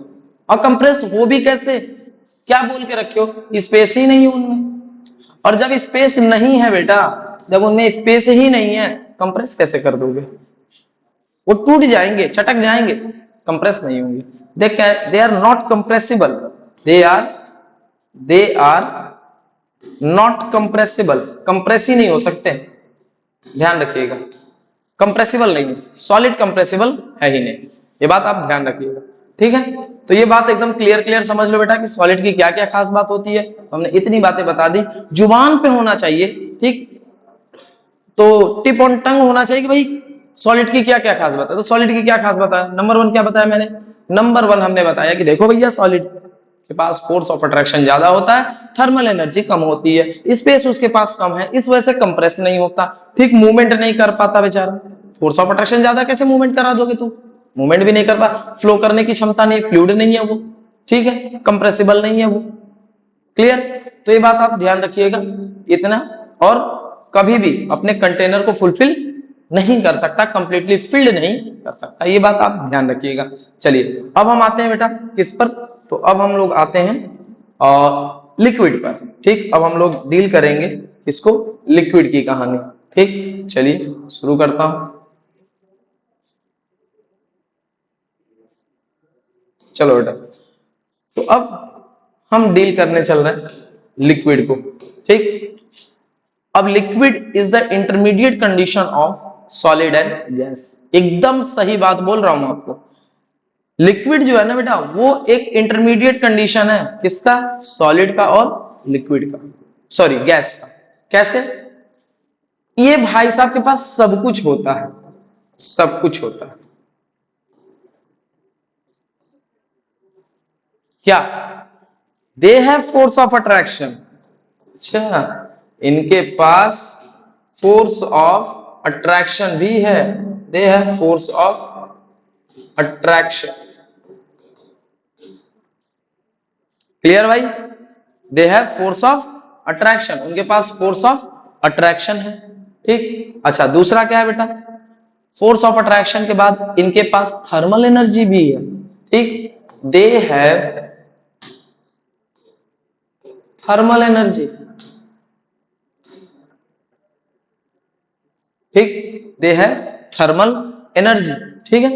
और कंप्रेस हो भी कैसे, क्या बोल के रखे हो, स्पेस ही नहीं है उनमें। और जब स्पेस नहीं है बेटा, जब उनमें स्पेस ही नहीं है, कंप्रेस कैसे कर दोगे, वो टूट जाएंगे, चटक जाएंगे, कंप्रेस नहीं होंगे। They are not compressible, they are not compressible, compress ही नहीं हो सकते, ध्यान रखिएगा, कंप्रेसिबल नहीं है, सॉलिड कंप्रेसिबल है ही नहीं, ये बात आप ध्यान रखिएगा। ठीक है, तो ये बात एकदम क्लियर क्लियर समझ लो बेटा कि सॉलिड की क्या क्या खास बात होती है। हमने इतनी बातें बता दी, जुबान पे होना चाहिए। ठीक, तो टिप ऑन टंग होना चाहिए कि भाई सॉलिड की क्या क्या खास बात है। तो सॉलिड की क्या खास बताया, नंबर 1 क्या बताया मैंने, नंबर 1 हमने बताया कि देखो भैया, सॉलिड के पास फोर्स ऑफ अट्रैक्शन ज्यादा होता है, थर्मल एनर्जी कम होती है, स्पेस उसके पास कम है, इस वजह से कंप्रेस नहीं होता। ठीक, मूवमेंट नहीं कर पाता बेचारा, फोर्स ऑफ अट्रैक्शन ज्यादा, कैसे मूवमेंट करा दोगे तू, मूवमेंट भी नहीं कर पा, फ्लो करने की क्षमता नहीं, फ्लूइड नहीं है वो। ठीक है, कंप्रेसिबल नहीं है वो। क्लियर, तो ये बात आप ध्यान रखिएगा इतना। और कभी भी अपने कंटेनर को फुलफिल नहीं कर सकता, कंप्लीटली फिल्ड नहीं कर सकता, ये बात आप ध्यान रखिएगा। चलिए अब हम आते हैं बेटा किस पर, तो अब हम लोग आते हैं लिक्विड पर। ठीक, अब हम लोग डील करेंगे इसको, लिक्विड की कहानी। ठीक, चलिए शुरू करता हूं। चलो बेटा, तो अब हम डील करने चल रहे हैं लिक्विड को। ठीक, अब liquid is the intermediate condition of solid and gas. एकदम सही बात बोल रहा हूं आपको, लिक्विड जो है ना बेटा, वो एक इंटरमीडिएट कंडीशन है, किसका, सॉलिड का और लिक्विड का, सॉरी गैस का। कैसे, ये भाई साहब के पास सब कुछ होता है, सब कुछ होता है। क्या, they have force of attraction, अच्छा, इनके पास फोर्स ऑफ अट्रैक्शन भी है, they have force of attraction. Clear भाई, they have force of attraction, उनके पास फोर्स ऑफ अट्रैक्शन है। ठीक, अच्छा, दूसरा क्या है बेटा, फोर्स ऑफ अट्रैक्शन के बाद इनके पास थर्मल एनर्जी भी है। ठीक, दे हैव थर्मल एनर्जी। ठीक, दे है थर्मल एनर्जी। ठीक है,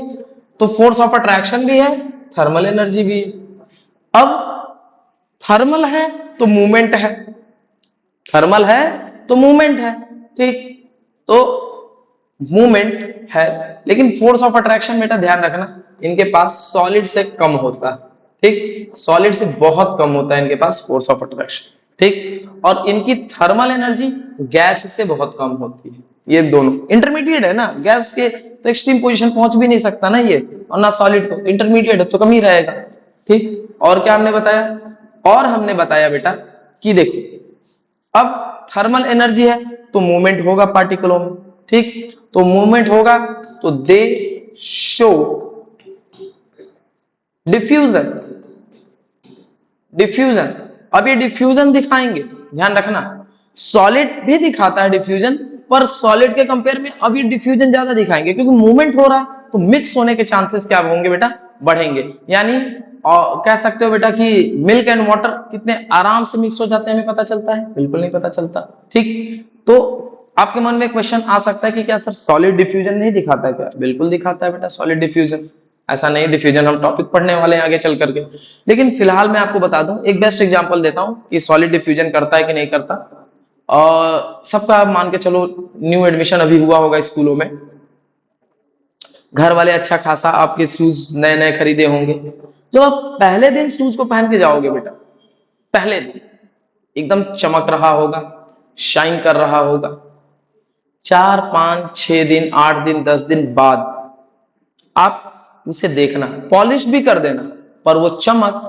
तो फोर्स ऑफ अट्रैक्शन भी है, थर्मल एनर्जी भी है। अब थर्मल है तो मूवमेंट है, थर्मल है तो मूवमेंट है। ठीक, तो मूवमेंट है, लेकिन फोर्स ऑफ अट्रैक्शन बेटा ध्यान रखना इनके पास सॉलिड से कम होता है, ठीक, सॉलिड से बहुत कम होता है इनके पास फोर्स ऑफ अट्रैक्शन, ठीक, और इनकी थर्मल एनर्जी गैस से बहुत कम होती है। ये दोनों इंटरमीडिएट है ना, गैस के तो एक्सट्रीम पोजीशन पहुंच भी नहीं सकता ना ये, और ना सॉलिड को, इंटरमीडिएट है तो कम ही रहेगा, ठीक। और क्या हमने बताया, और हमने बताया बेटा कि देखो अब थर्मल एनर्जी है तो मूवमेंट होगा पार्टिकलों में, ठीक, तो मूवमेंट होगा तो दे शो डिफ्यूजन, डिफ्यूजन, अब ये डिफ्यूजन दिखाएंगे, ध्यान रखना सॉलिड भी दिखाता है डिफ्यूजन, पर सॉलिड के कंपेयर में अब ये डिफ्यूजन ज्यादा दिखाएंगे क्योंकि मूवमेंट हो रहा है तो मिक्स होने के चांसेस क्या होंगे बेटा, बढ़ेंगे। यानी कह सकते हो बेटा कि मिल्क एंड वाटर कितने आराम से मिक्स हो जाते हैं हमें पता चलता है, बिल्कुल नहीं पता चलता, ठीक। तो आपके मन में क्वेश्चन आ सकता है कि क्या सर सॉलिड डिफ्यूजन नहीं दिखाता है क्या, बिल्कुल दिखाता है बेटा सॉलिड डिफ्यूजन, ऐसा नहीं, डिफ्यूजन हम टॉपिक पढ़ने वाले हैं आगे चल करके, लेकिन फिलहाल मैं आपको बता दूं, एक बेस्ट एग्जांपल देता हूं कि सॉलिड डिफ्यूजन करता है कि नहीं करता। सबका मान के चलो न्यू एडमिशन अभी हुआ होगा स्कूलों में, घर वाले अच्छा खासा आपके शूज नए नए खरीदे होंगे, जो आप पहले दिन शूज को पहन के जाओगे बेटा, पहले दिन एकदम चमक रहा होगा, शाइन कर रहा होगा, 4 5 6 दिन 8 दिन 10 दिन बाद आप उसे देखना, पॉलिश भी कर देना, पर वो चमक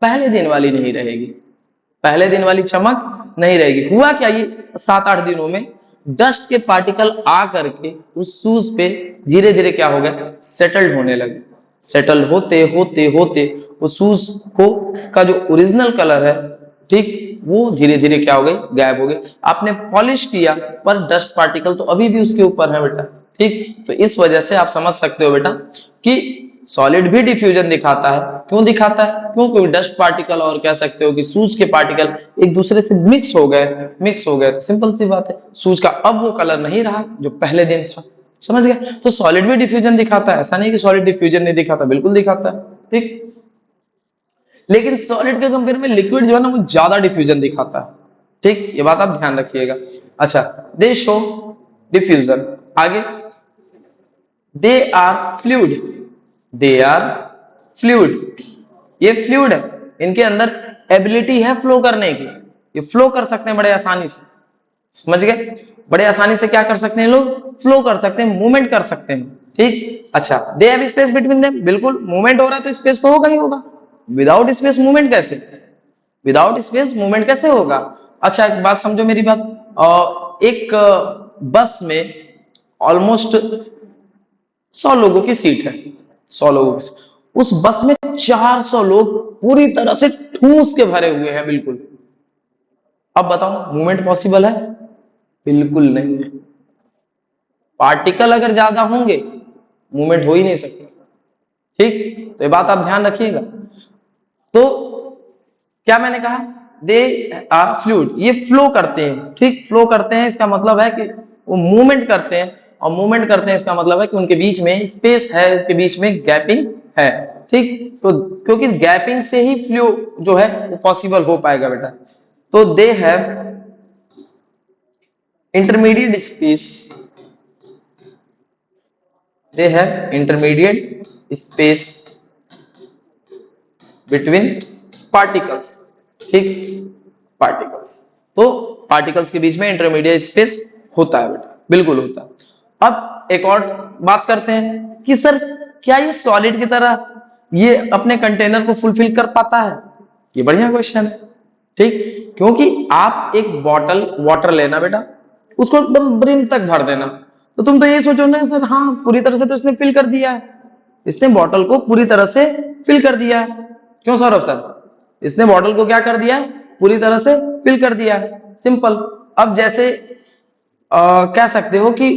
पहले दिन वाली नहीं रहेगी, पहले दिन वाली चमक नहीं रहेगी। हुआ क्या, ये 7 8 दिनों में डस्ट के पार्टिकल आ करके उस शूज पे धीरे धीरे क्या हो गया, सेटल्ड होने लगे, सेटल होते होते होते वो शूज को का जो ओरिजिनल कलर है, ठीक, वो धीरे धीरे क्या हो गई, गायब हो गई। आपने पॉलिश किया पर डस्ट पार्टिकल तो अभी भी उसके ऊपर है बेटा, ठीक। तो इस वजह से आप समझ सकते हो बेटा कि सॉलिड भी डिफ्यूजन दिखाता है, क्यों दिखाता है, क्योंकि डस्ट पार्टिकल और कह सकते हो कि शूज के पार्टिकल एक दूसरे से मिक्स हो गए, मिक्स हो गए तो सिंपल सी बात है शूज का अब वो कलर नहीं रहा जो पहले दिन था, समझ गए। तो सॉलिड भी डिफ्यूजन दिखाता है, ऐसा नहीं कि सॉलिड डिफ्यूजन नहीं दिखाता, बिल्कुल दिखाता है, ठीक, लेकिन सॉलिड के कंपेयर में लिक्विड जो है ना वो ज्यादा डिफ्यूजन दिखाता है, ठीक, ये बात आप ध्यान रखिएगा। अच्छा, दे शो डिफ्यूजन, आगे they are fluid, they are fluid, ये फ्लूइड है, इनके अंदर एबिलिटी है फ्लो करने की, ये फ्लो कर सकते हैं बड़े आसानी से, समझ गए, बड़े आसानी से क्या कर सकते हैं लोग, फ्लो कर सकते हैं, मूवमेंट कर सकते हैं, ठीक। अच्छा, they have space between them, बिल्कुल मूवमेंट हो रहा है तो स्पेस तो होगा ही होगा, विदाउट स्पेस मूवमेंट कैसे, विदाउट स्पेस मूवमेंट कैसे होगा। अच्छा एक बात समझो मेरी बात, एक बस में ऑलमोस्ट 100 लोगों की सीट है, 100 लोगों की, उस बस में 400 लोग पूरी तरह से ठूस के भरे हुए हैं, बिल्कुल, अब बताओ मूवमेंट पॉसिबल है, बिल्कुल नहीं है, पार्टिकल अगर ज्यादा होंगे मूवमेंट हो ही नहीं सकता, ठीक, तो ये बात आप ध्यान रखिएगा। तो क्या मैंने कहा, दे आर फ्लूइड, ये फ्लो करते हैं, ठीक, फ्लो करते हैं इसका मतलब है कि वो मूवमेंट करते हैं, और मूवमेंट करते हैं इसका मतलब है कि उनके बीच में स्पेस है, उनके बीच में गैपिंग है, ठीक, तो क्योंकि गैपिंग से ही फ्लो जो है वो पॉसिबल हो पाएगा बेटा। तो they have intermediate space, they have intermediate space between particles, ठीक, पार्टिकल्स, तो पार्टिकल्स के बीच में इंटरमीडिएट स्पेस होता है बेटा, बिल्कुल होता है। अब एक और बात करते हैं कि सर क्या ये सॉलिड की तरह ये अपने कंटेनर को फुलफिल कर पाता है, ये बढ़िया क्वेश्चन है, ठीक, क्योंकि आप एक बॉटल वाटर लेना बेटा, उसको एकदम ब्रिम तक भर देना, तो तुम तो ये सोचो ना सर हाँ पूरी तरह से तो इसने फिल कर दिया है, इसने बॉटल को पूरी तरह से फिल कर दिया है, क्यों सौरभ सर, इसने बॉटल को क्या कर दिया है, पूरी तरह से फिल कर दिया है, सिंपल। अब जैसे कह सकते हो कि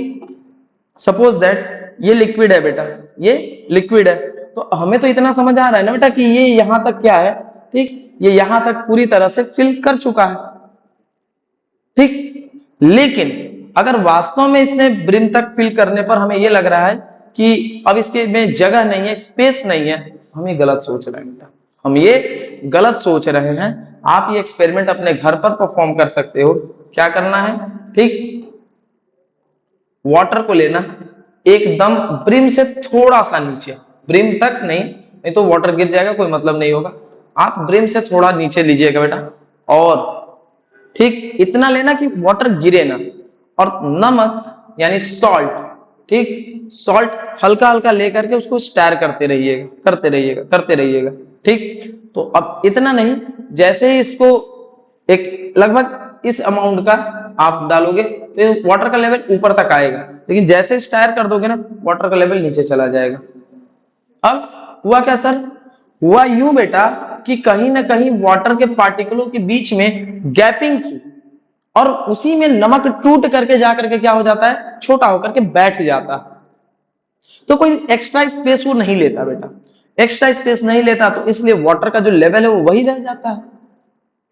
सपोज दैट ये लिक्विड है बेटा, ये लिक्विड है, तो हमें तो इतना समझ आ रहा है ना बेटा कि ये यहां तक क्या है, ठीक, ये यहां तक पूरी तरह से फिल कर चुका है, ठीक, लेकिन अगर वास्तव में इसने ब्रिम तक फिल करने पर हमें ये लग रहा है कि अब इसके में जगह नहीं है, स्पेस नहीं है, हम ये गलत सोच रहे हैं बेटा, हम ये गलत सोच रहे हैं। आप ये एक्सपेरिमेंट अपने घर पर परफॉर्म कर सकते हो, क्या करना है, ठीक, वाटर को लेना एकदम ब्रिम से थोड़ा सा नीचे, ब्रिम तक नहीं, नहीं तो वाटर गिर जाएगा, कोई मतलब नहीं होगा। आप ब्रिम से थोड़ा नीचे लीजिएगा बेटा, और ठीक इतना लेना कि वाटर गिरे ना। और नमक यानी सॉल्ट, ठीक, सॉल्ट हल्का हल्का लेकर के उसको स्टार करते रहिएगा, करते रहिएगा, करते रहिएगा, ठीक। तो अब इतना नहीं, जैसे ही इसको एक लगभग इस अमाउंट का आप डालोगे तो वाटर का लेवल ऊपर तक आएगा, लेकिन जैसे स्टार कर दोगे ना वाटर का लेवल नीचे चला जाएगा। अब हुआ क्या सर? हुआ यूं बेटा कि कहीं ना कहीं वाटर के पार्टिकलों के बीच में गैपिंग थी, और उसी में नमक टूट करके जाकर के क्या हो जाता है, छोटा होकर के बैठ जाता है। तो कोई एक्स्ट्रा स्पेस वो नहीं लेता बेटा, एक्स्ट्रा स्पेस नहीं लेता, तो इसलिए वाटर का जो लेवल है वो वही रह जाता है।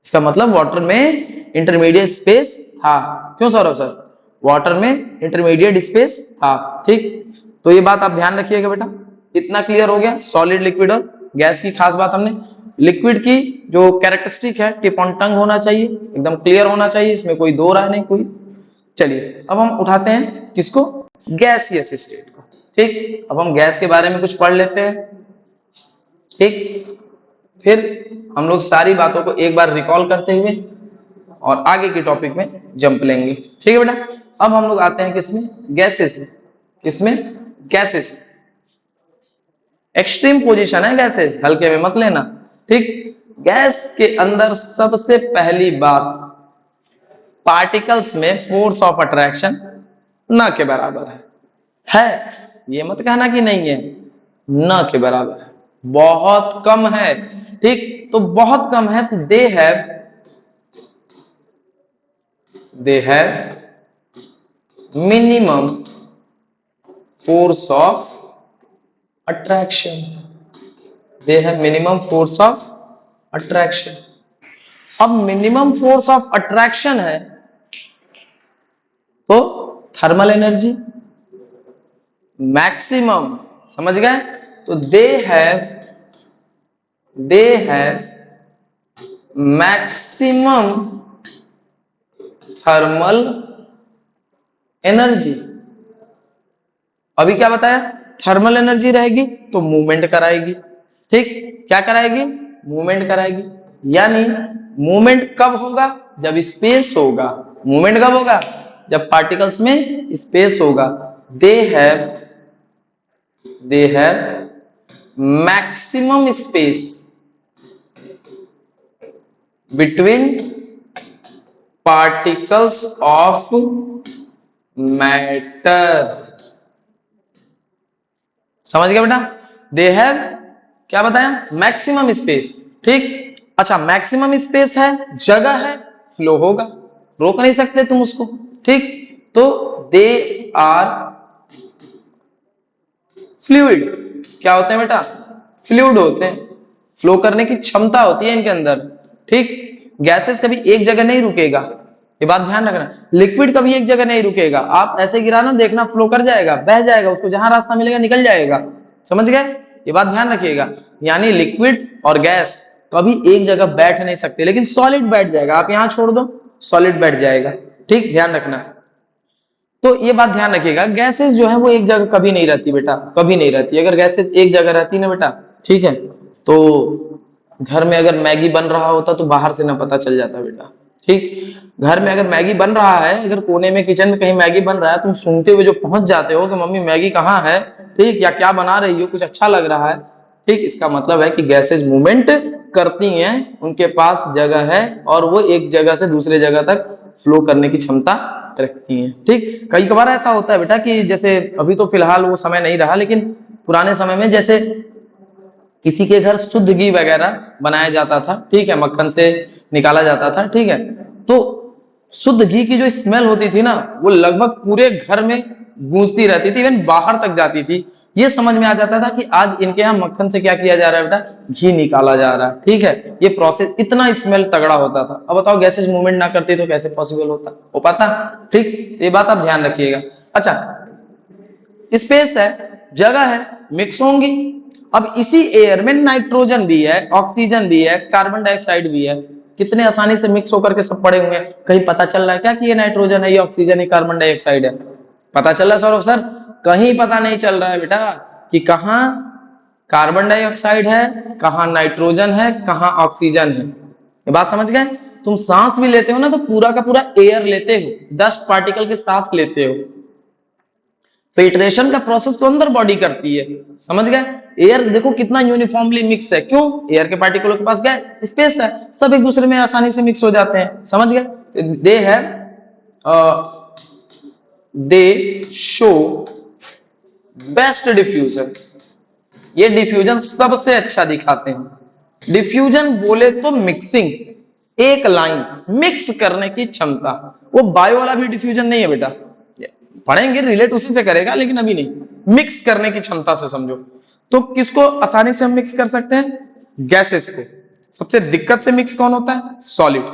इसका मतलब वाटर में इंटरमीडिएट स्पेस था। क्यों सौरभ सर? वाटर में इंटरमीडिएट स्पेस था, ठीक। तो ये बात आप ध्यान रखिएगा बेटा। इतना क्लियर हो गया सॉलिड, लिक्विड और गैस की खास बात हमने। लिक्विड की जो कैरेक्टरिस्टिक है, टिप ऑन टंग होना चाहिए, एकदम क्लियर होना चाहिए, इसमें कोई दो राय नहीं कोई। चलिए अब हम उठाते हैं किसको, गैसियस स्टेट को, ठीक। अब हम गैस के बारे में कुछ पढ़ लेते हैं, ठीक। फिर हम लोग सारी बातों को एक बार रिकॉल करते हुए और आगे के टॉपिक में जंप लेंगे, ठीक है बेटा। अब हम लोग आते हैं किसमें, गैसेस में। किसमें? गैसेस। एक्सट्रीम पोजीशन है गैसेस, हल्के में मत लेना, ठीक। गैस के अंदर सबसे पहली बात, पार्टिकल्स में फोर्स ऑफ अट्रैक्शन न के बराबर है। ये मत कहना कि नहीं है, न के बराबर है, बहुत कम है, ठीक। तो बहुत कम है, तो they have minimum force of attraction, they have minimum force of attraction. अब मिनिमम फोर्स ऑफ अट्रैक्शन है तो थर्मल एनर्जी मैक्सिमम, समझ गए? तो they have maximum thermal energy. अभी क्या बताया, थर्मल एनर्जी रहेगी तो मूवमेंट कराएगी, ठीक। क्या कराएगी? मूवमेंट कराएगी। यानी मूवमेंट कब होगा? जब स्पेस होगा। मूवमेंट कब होगा? जब पार्टिकल्स में स्पेस होगा। They have maximum space between particles of matter. समझ गया बेटा? दे हैव क्या बताया? मैक्सिमम स्पेस, ठीक। अच्छा, मैक्सिमम स्पेस है, जगह है, फ्लो होगा, रोक नहीं सकते तुम उसको, ठीक। तो दे आर फ्लूइड। क्या होते हैं बेटा? फ्लूइड होते हैं, फ्लो करने की क्षमता होती है इनके अंदर, ठीक। गैसेस कभी एक जगह नहीं रुकेगा, ये बात ध्यान रखना। लिक्विड कभी एक जगह नहीं रुकेगा, आप ऐसे गिराना, देखना फ्लो कर जाएगा, बह जाएगा, उसको जहां रास्ता मिलेगा निकल जाएगा। समझ गए? ये बात ध्यान रखिएगा। यानी लिक्विड और गैस कभी एक जगह बैठ नहीं सकते, लेकिन सॉलिड बैठ जाएगा। आप यहां छोड़ दो, सॉलिड बैठ जाएगा, ठीक, ध्यान रखना। तो ये बात ध्यान रखिएगा, गैसेस जो है वो एक जगह कभी नहीं रहती बेटा, कभी नहीं रहती। अगर गैसेस एक जगह रहती ना बेटा, ठीक है, तो घर में अगर मैगी बन रहा होता तो बाहर से ना पता चल जाता बेटा, ठीक। घर में अगर मैगी बन रहा है, अगर कोने में किचन में कहीं मैगी बन रहा है, तुम सुनते हुए जो पहुंच जाते हो कि मम्मी मैगी कहाँ है, ठीक, या क्या बना रही हो, कुछ अच्छा लग रहा है, ठीक। इसका मतलब है कि गैसेज मूवमेंट करती हैं, उनके पास जगह है और वो एक जगह से दूसरे जगह तक फ्लो करने की क्षमता रखती हैं, ठीक। कई बार ऐसा होता है बेटा कि जैसे अभी तो फिलहाल वो समय नहीं रहा, लेकिन पुराने समय में जैसे किसी के घर शुद्ध घी वगैरह बनाया जाता था, ठीक है, मक्खन से निकाला जाता था, ठीक है, तो शुद्ध घी की जो स्मेल होती थी ना, वो लगभग पूरे घर में गूंजती रहती थी, इवन बाहर तक जाती थी। ये समझ में आ जाता था कि आज इनके यहाँ मक्खन से क्या किया जा रहा है बेटा, घी निकाला जा रहा है, ठीक है। ये प्रोसेस, इतना स्मेल तगड़ा होता था। अब बताओ गैसेज मूवमेंट ना करती तो कैसे पॉसिबल होता, हो पाता, ठीक। ये बात आप ध्यान रखिएगा। अच्छा, स्पेस है, जगह है, मिक्स होंगी। अब इसी एयर में नाइट्रोजन भी है, ऑक्सीजन भी है, कार्बन डाइऑक्साइड भी है, कितने आसानी से मिक्स होकर के सब पड़े हुए हैं। कहीं पता चल रहा है क्या कि ये नाइट्रोजन है, ये ऑक्सीजन है, कार्बन डाइऑक्साइड है? पता चला सौरभ सर? कहीं पता नहीं चल रहा है बेटा कि कहाँ कार्बन डाइऑक्साइड है, कहाँ नाइट्रोजन है, कहाँ ऑक्सीजन है। ये बात समझ गए? तुम सांस भी लेते हो ना तो पूरा का पूरा एयर लेते हो, डस्ट पार्टिकल के साथ लेते हो। फिल्ट्रेशन का प्रोसेस तो अंदर बॉडी करती है, समझ गए? एयर देखो कितना यूनिफॉर्मली मिक्स है, क्यों? एयर के पार्टिकलों के पास गैस स्पेस है, सब एक दूसरे में आसानी से मिक्स हो जाते हैं, समझ गए? दे है दे शो बेस्ट डिफ्यूजन, ये डिफ्यूजन सबसे अच्छा दिखाते हैं। डिफ्यूजन बोले तो मिक्सिंग, एक लाइन मिक्स करने की क्षमता। वो बायो वाला भी डिफ्यूजन नहीं है बेटा, पढ़ेंगे रिलेट उसी से करेगा, लेकिन अभी नहीं। मिक्स करने की क्षमता से समझो। तो किसको आसानी से हम मिक्स कर सकते हैं? गैसेस को। सबसे दिक्कत से मिक्स कौन होता है? सॉलिड।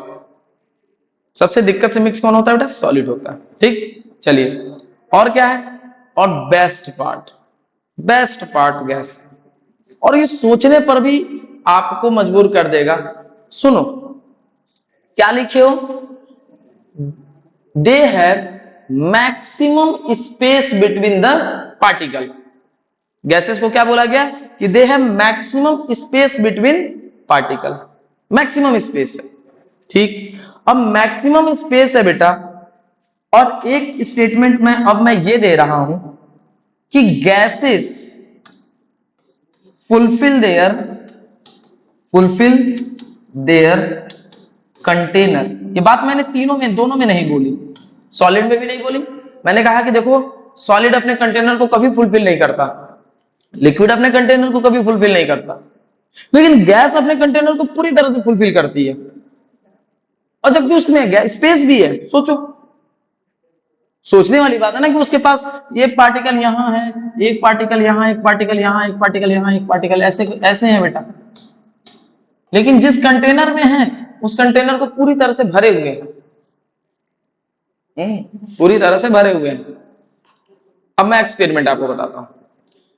सबसे दिक्कत से मिक्स कौन होता है बेटा? सॉलिड होता है। ठीक, चलिए और क्या है? और बेस्ट पार्ट गैस। और ये सोचने पर भी आपको मजबूर कर देगा। सुनो क्या लिखे हो? They have maximum space between the particle. Gases को क्या बोला गया? कि they have maximum space between particle. Maximum space है, ठीक। अब मैक्सिमम स्पेस है बेटा, और एक स्टेटमेंट में अब मैं ये दे रहा हूं कि गैसेस फुलफिल देयर कंटेनर। ये बात मैंने दोनों में नहीं बोली, सॉलिड में भी नहीं बोली। मैंने कहा कि देखो सॉलिड अपने कंटेनर को कभी फुलफिल नहीं करता, लिक्विड अपने कंटेनर को कभी फुलफिल नहीं करता, लेकिन गैस अपने कंटेनर को पूरी तरह से फुलफिल करती है। और जबकि उसमें स्पेस भी है। सोचने वाली बात है ना कि उसके पास एक पार्टिकल यहां है, एक पार्टिकल यहां, एक पार्टिकल यहां, एक पार्टिकल यहां, एक पार्टिकल ऐसे है बेटा। लेकिन जिस कंटेनर में है उस कंटेनर को पूरी तरह से भरे हुए हैं, पूरी तरह से भरे हुए हैं। अब मैं एक्सपेरिमेंट आपको बताता हूं।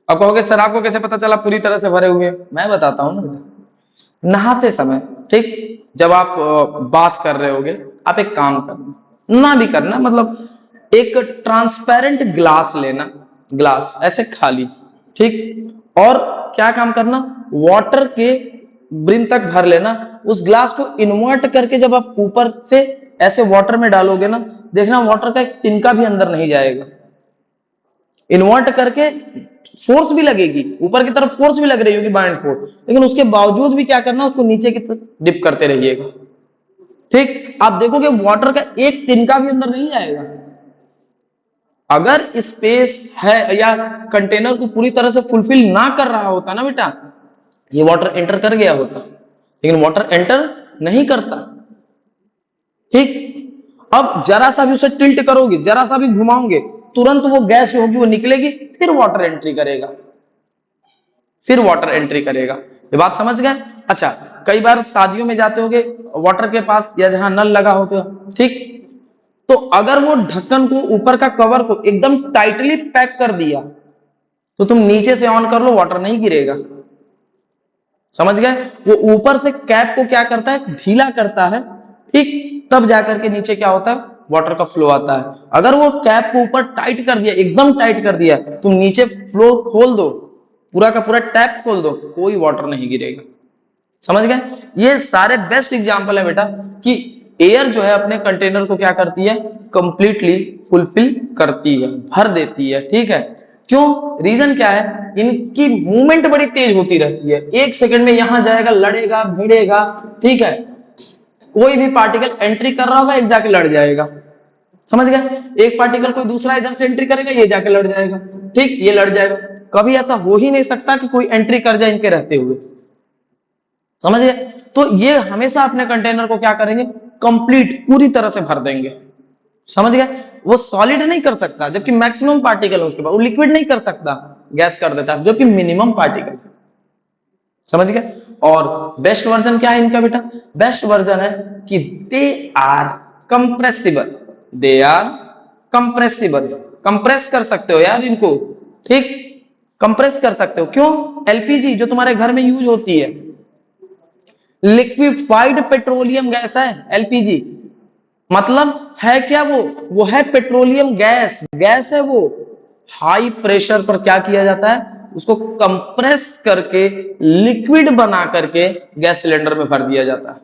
अब कहोगे सर आपको कैसे पता चला पूरी तरह से भरे हुए? मैं बताता हूं ना। नहाते समय, ठीक, जब आप बात कर रहे होगे, आप एक काम करना, ना भी करना, मतलब एक ट्रांसपेरेंट ग्लास लेना, ग्लास ऐसे खाली, ठीक, और क्या काम करना? वाटर के ब्रिम तक भर लेना। उस ग्लास को इन्वर्ट करके जब आप ऊपर से ऐसे वाटर में डालोगे ना, देखना वाटर का एक तिनका भी अंदर नहीं जाएगा। इन्वर्ट करके फोर्स भी लगेगी, ऊपर की तरफ फोर्स भी लग रही होगी, बाइंड फोर्स, लेकिन उसके बावजूद भी क्या करना? उसको नीचे की तरफ डिप करते रहिएगा, ठीक। आप देखोगे वाटर का एक तिनका भी अंदर नहीं जाएगा। अगर स्पेस है या कंटेनर को पूरी तरह से फुलफिल ना कर रहा होता ना बेटा, ये वाटर एंटर कर गया होता, लेकिन वाटर एंटर नहीं करता, ठीक। अब जरा सा भी उसे टिल्ट करोगे, जरा सा भी घुमाओगे, तुरंत वो गैस होगी वो निकलेगी, फिर वाटर एंट्री करेगा। ये बात समझ गए? अच्छा, कई बार शादियों में जाते होगे वाटर के पास या जहां नल लगा होता, ठीक, तो अगर वो ढक्कन को, ऊपर का कवर को एकदम टाइटली पैक कर दिया तो तुम नीचे से ऑन कर लो, वाटर नहीं गिरेगा, समझ गए? वो ऊपर से कैप को क्या करता है? ढीला करता है, ठीक, तब जाकर के नीचे क्या होता है? वाटर का फ्लो आता है। अगर वो कैप को ऊपर टाइट कर दिया, एकदम टाइट कर दिया, तुम नीचे फ्लो खोल दो, पूरा का पूरा टैप खोल दो, कोई वाटर नहीं गिरेगा, समझ गए? ये सारे बेस्ट एग्जांपल है बेटा कि एयर जो है अपने कंटेनर को क्या करती है? कंप्लीटली फुलफिल करती है, भर देती है, ठीक है। क्यों? रीजन क्या है? इनकी मूवमेंट बड़ी तेज होती रहती है, एक सेकंड में यहां जाएगा, लड़ेगा, भिड़ेगा, ठीक है। कोई भी पार्टिकल एंट्री कर रहा होगा, एक जाके लड़ जाएगा, समझ गए? एक पार्टिकल कोई दूसरा इधर से एंट्री करेगा, ये जाके लड़ जाएगा, ठीक, ये लड़ जाएगा। कभी ऐसा हो ही नहीं सकता कि कोई एंट्री कर जाए इनके रहते हुए, समझ गए? तो ये हमेशा अपने कंटेनर को क्या करेंगे? कंप्लीट, पूरी तरह से भर देंगे, समझ गए? वो सॉलिड नहीं कर सकता, जबकि मैक्सिमम पार्टिकल है उसके पास। वो लिक्विड नहीं कर सकता, गैस कर देता है, जो कि मिनिमम पार्टिकल, समझ गए? और बेस्ट वर्जन क्या है इनका बेटा? बेस्ट वर्जन है कि दे आर कंप्रेसिबल, कंप्रेस कर सकते हो यार इनको, ठीक, कंप्रेस कर सकते हो। क्यों? एलपीजी जो तुम्हारे घर में यूज होती है, लिक्विफाइड पेट्रोलियम गैस है एलपीजी, मतलब है क्या वो है पेट्रोलियम गैस, गैस है वो। हाई प्रेशर पर क्या किया जाता है, उसको कंप्रेस करके लिक्विड बना करके गैस सिलेंडर में भर दिया जाता है।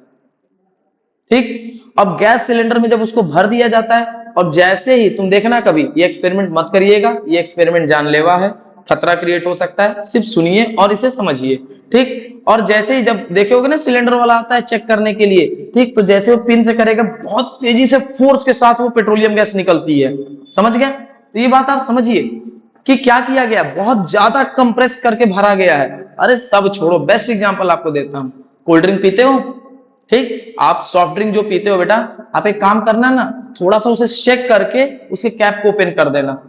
ठीक, अब गैस सिलेंडर में जब उसको भर दिया जाता है, और जैसे ही तुम देखना, कभी ये एक्सपेरिमेंट मत करिएगा, ये एक्सपेरिमेंट जानलेवा है, खतरा क्रिएट हो सकता है, सिर्फ सुनिए और इसे समझिए। ठीक, और जैसे ही जब देखे होगे ना सिलेंडर वाला आता है चेक करने के लिए, ठीक, तो जैसे वो पिन से करेगा, बहुत तेजी से फोर्स के साथ वो पेट्रोलियम गैस निकलती है। समझ गया? तो ये बात आप समझिए कि क्या किया गया, बहुत ज्यादा कंप्रेस करके भरा गया है। अरे सब छोड़ो, बेस्ट एग्जांपल आपको देता हूं। कोल्ड ड्रिंक पीते हो, ठीक, आप सॉफ्ट ड्रिंक जो पीते हो बेटा, आप एक काम करना ना, थोड़ा सा उसे शेक करके उसके कैप को ओपन कर देना।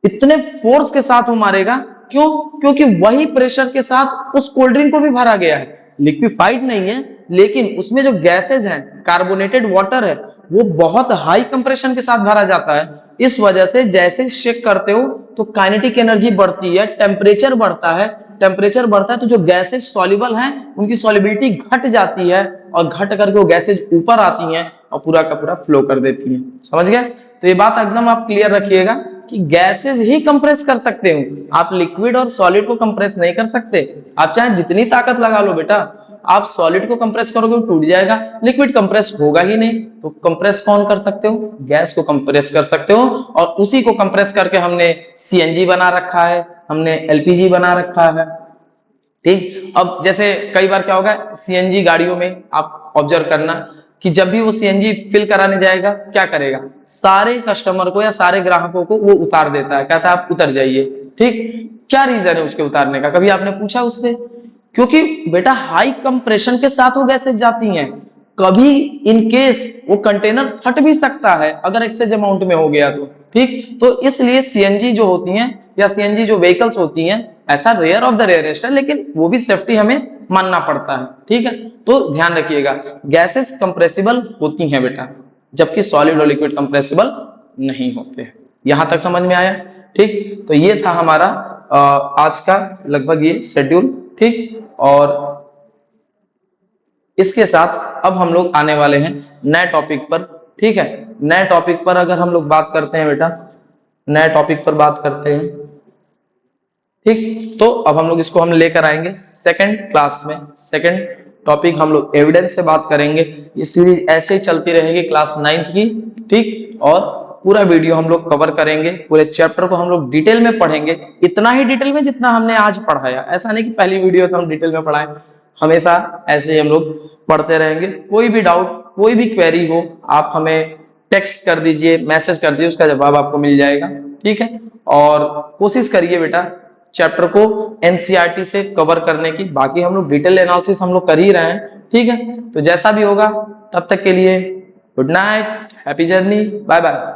इतने फोर्स के साथ वो मारेगा, क्यों? क्योंकि वही प्रेशर के साथ उस कोल्ड ड्रिंक को भी भरा गया है। लिक्विफाइड नहीं है, लेकिन उसमें जो गैसेज हैं, कार्बोनेटेड वाटर है, वो बहुत हाई कंप्रेशन के साथ भरा जाता है। इस वजह से जैसे शेक करते हो तो काइनेटिक एनर्जी बढ़ती है, टेम्परेचर बढ़ता है, टेम्परेचर बढ़ता है तो जो गैसेज सॉल्युबल हैं उनकी सॉल्युबिलिटी घट जाती है, और घट करके वो गैसेज ऊपर आती हैं और पूरा का पूरा फ्लो कर देती हैं। समझ गए? तो ये बात एकदम आप क्लियर रखिएगा कि गैसेज ही कंप्रेस कर सकते हो, आप लिक्विड और सॉलिड को कंप्रेस नहीं कर सकते। आप चाहे जितनी ताकत लगा लो बेटा, आप सॉलिड को कंप्रेस करोगे तो टूट जाएगा, लिक्विड कंप्रेस होगा ही नहीं। तो कंप्रेस कौन कर सकते हो? गैस को कंप्रेस कर सकते हो, और उसी को कंप्रेस करके हमने सीएनजी बना रखा है, हमने एलपीजी बना रखा है। ठीक, अब जैसे कई बार क्या होगा, सीएनजी गाड़ियों में आप ऑब्जर्व करना कि जब भी वो सीएनजी फिल कराने जाएगा, क्या करेगा, सारे कस्टमर को या सारे ग्राहकों को वो उतार देता है, कहता है आप उतर जाइए। ठीक, क्या रीजन है उसके उतारने का, कभी आपने पूछा उससे? क्योंकि बेटा हाई कंप्रेशन के साथ वो गैसेज जाती हैं, कभी इन केस वो कंटेनर फट भी सकता है अगर एक्सेस अमाउंट में हो गया तो। ठीक, तो इसलिए सीएनजी जो होती हैं या सीएनजी जो व्हीकल्स होती हैं, ऐसा रेयर ऑफ द रेयरेस्ट है, लेकिन वो भी सेफ्टी हमें मानना पड़ता है। ठीक है, तो ध्यान रखिएगा, गैसेस कंप्रेसिबल होती हैं बेटा, जबकि सॉलिड और लिक्विड कंप्रेसिबल नहीं होते। यहां तक समझ में आया? ठीक, तो ये था हमारा आज का लगभग ये शेड्यूल। ठीक, और इसके साथ अब हम लोग आने वाले हैं नए टॉपिक पर। ठीक है, नए टॉपिक पर अगर हम लोग बात करते हैं बेटा, नए टॉपिक पर बात करते हैं। ठीक, तो अब हम लोग इसको हम लेकर आएंगे सेकंड क्लास में। सेकंड टॉपिक हम लोग एविडेंस से बात करेंगे। ये सीरीज ऐसे ही चलती रहेगी क्लास 9th की। ठीक, और पूरा वीडियो हम लोग कवर करेंगे, पूरे चैप्टर को हम लोग डिटेल में पढ़ेंगे, इतना ही डिटेल में जितना हमने आज पढ़ाया। ऐसा नहीं कि पहली वीडियो तो हम डिटेल में पढ़ाएं, हमेशा ऐसे ही हम लोग पढ़ते रहेंगे। कोई भी डाउट, कोई भी क्वेरी हो, आप हमें टेक्स्ट कर दीजिए, मैसेज कर दीजिए, उसका जवाब आपको मिल जाएगा। ठीक है, और कोशिश करिए बेटा चैप्टर को एनसीईआरटी से कवर करने की। बाकी हम लोग डिटेल एनालिसिस हम लोग कर ही रहे हैं। ठीक है, तो जैसा भी होगा, तब तक के लिए good night, happy journey, bye bye.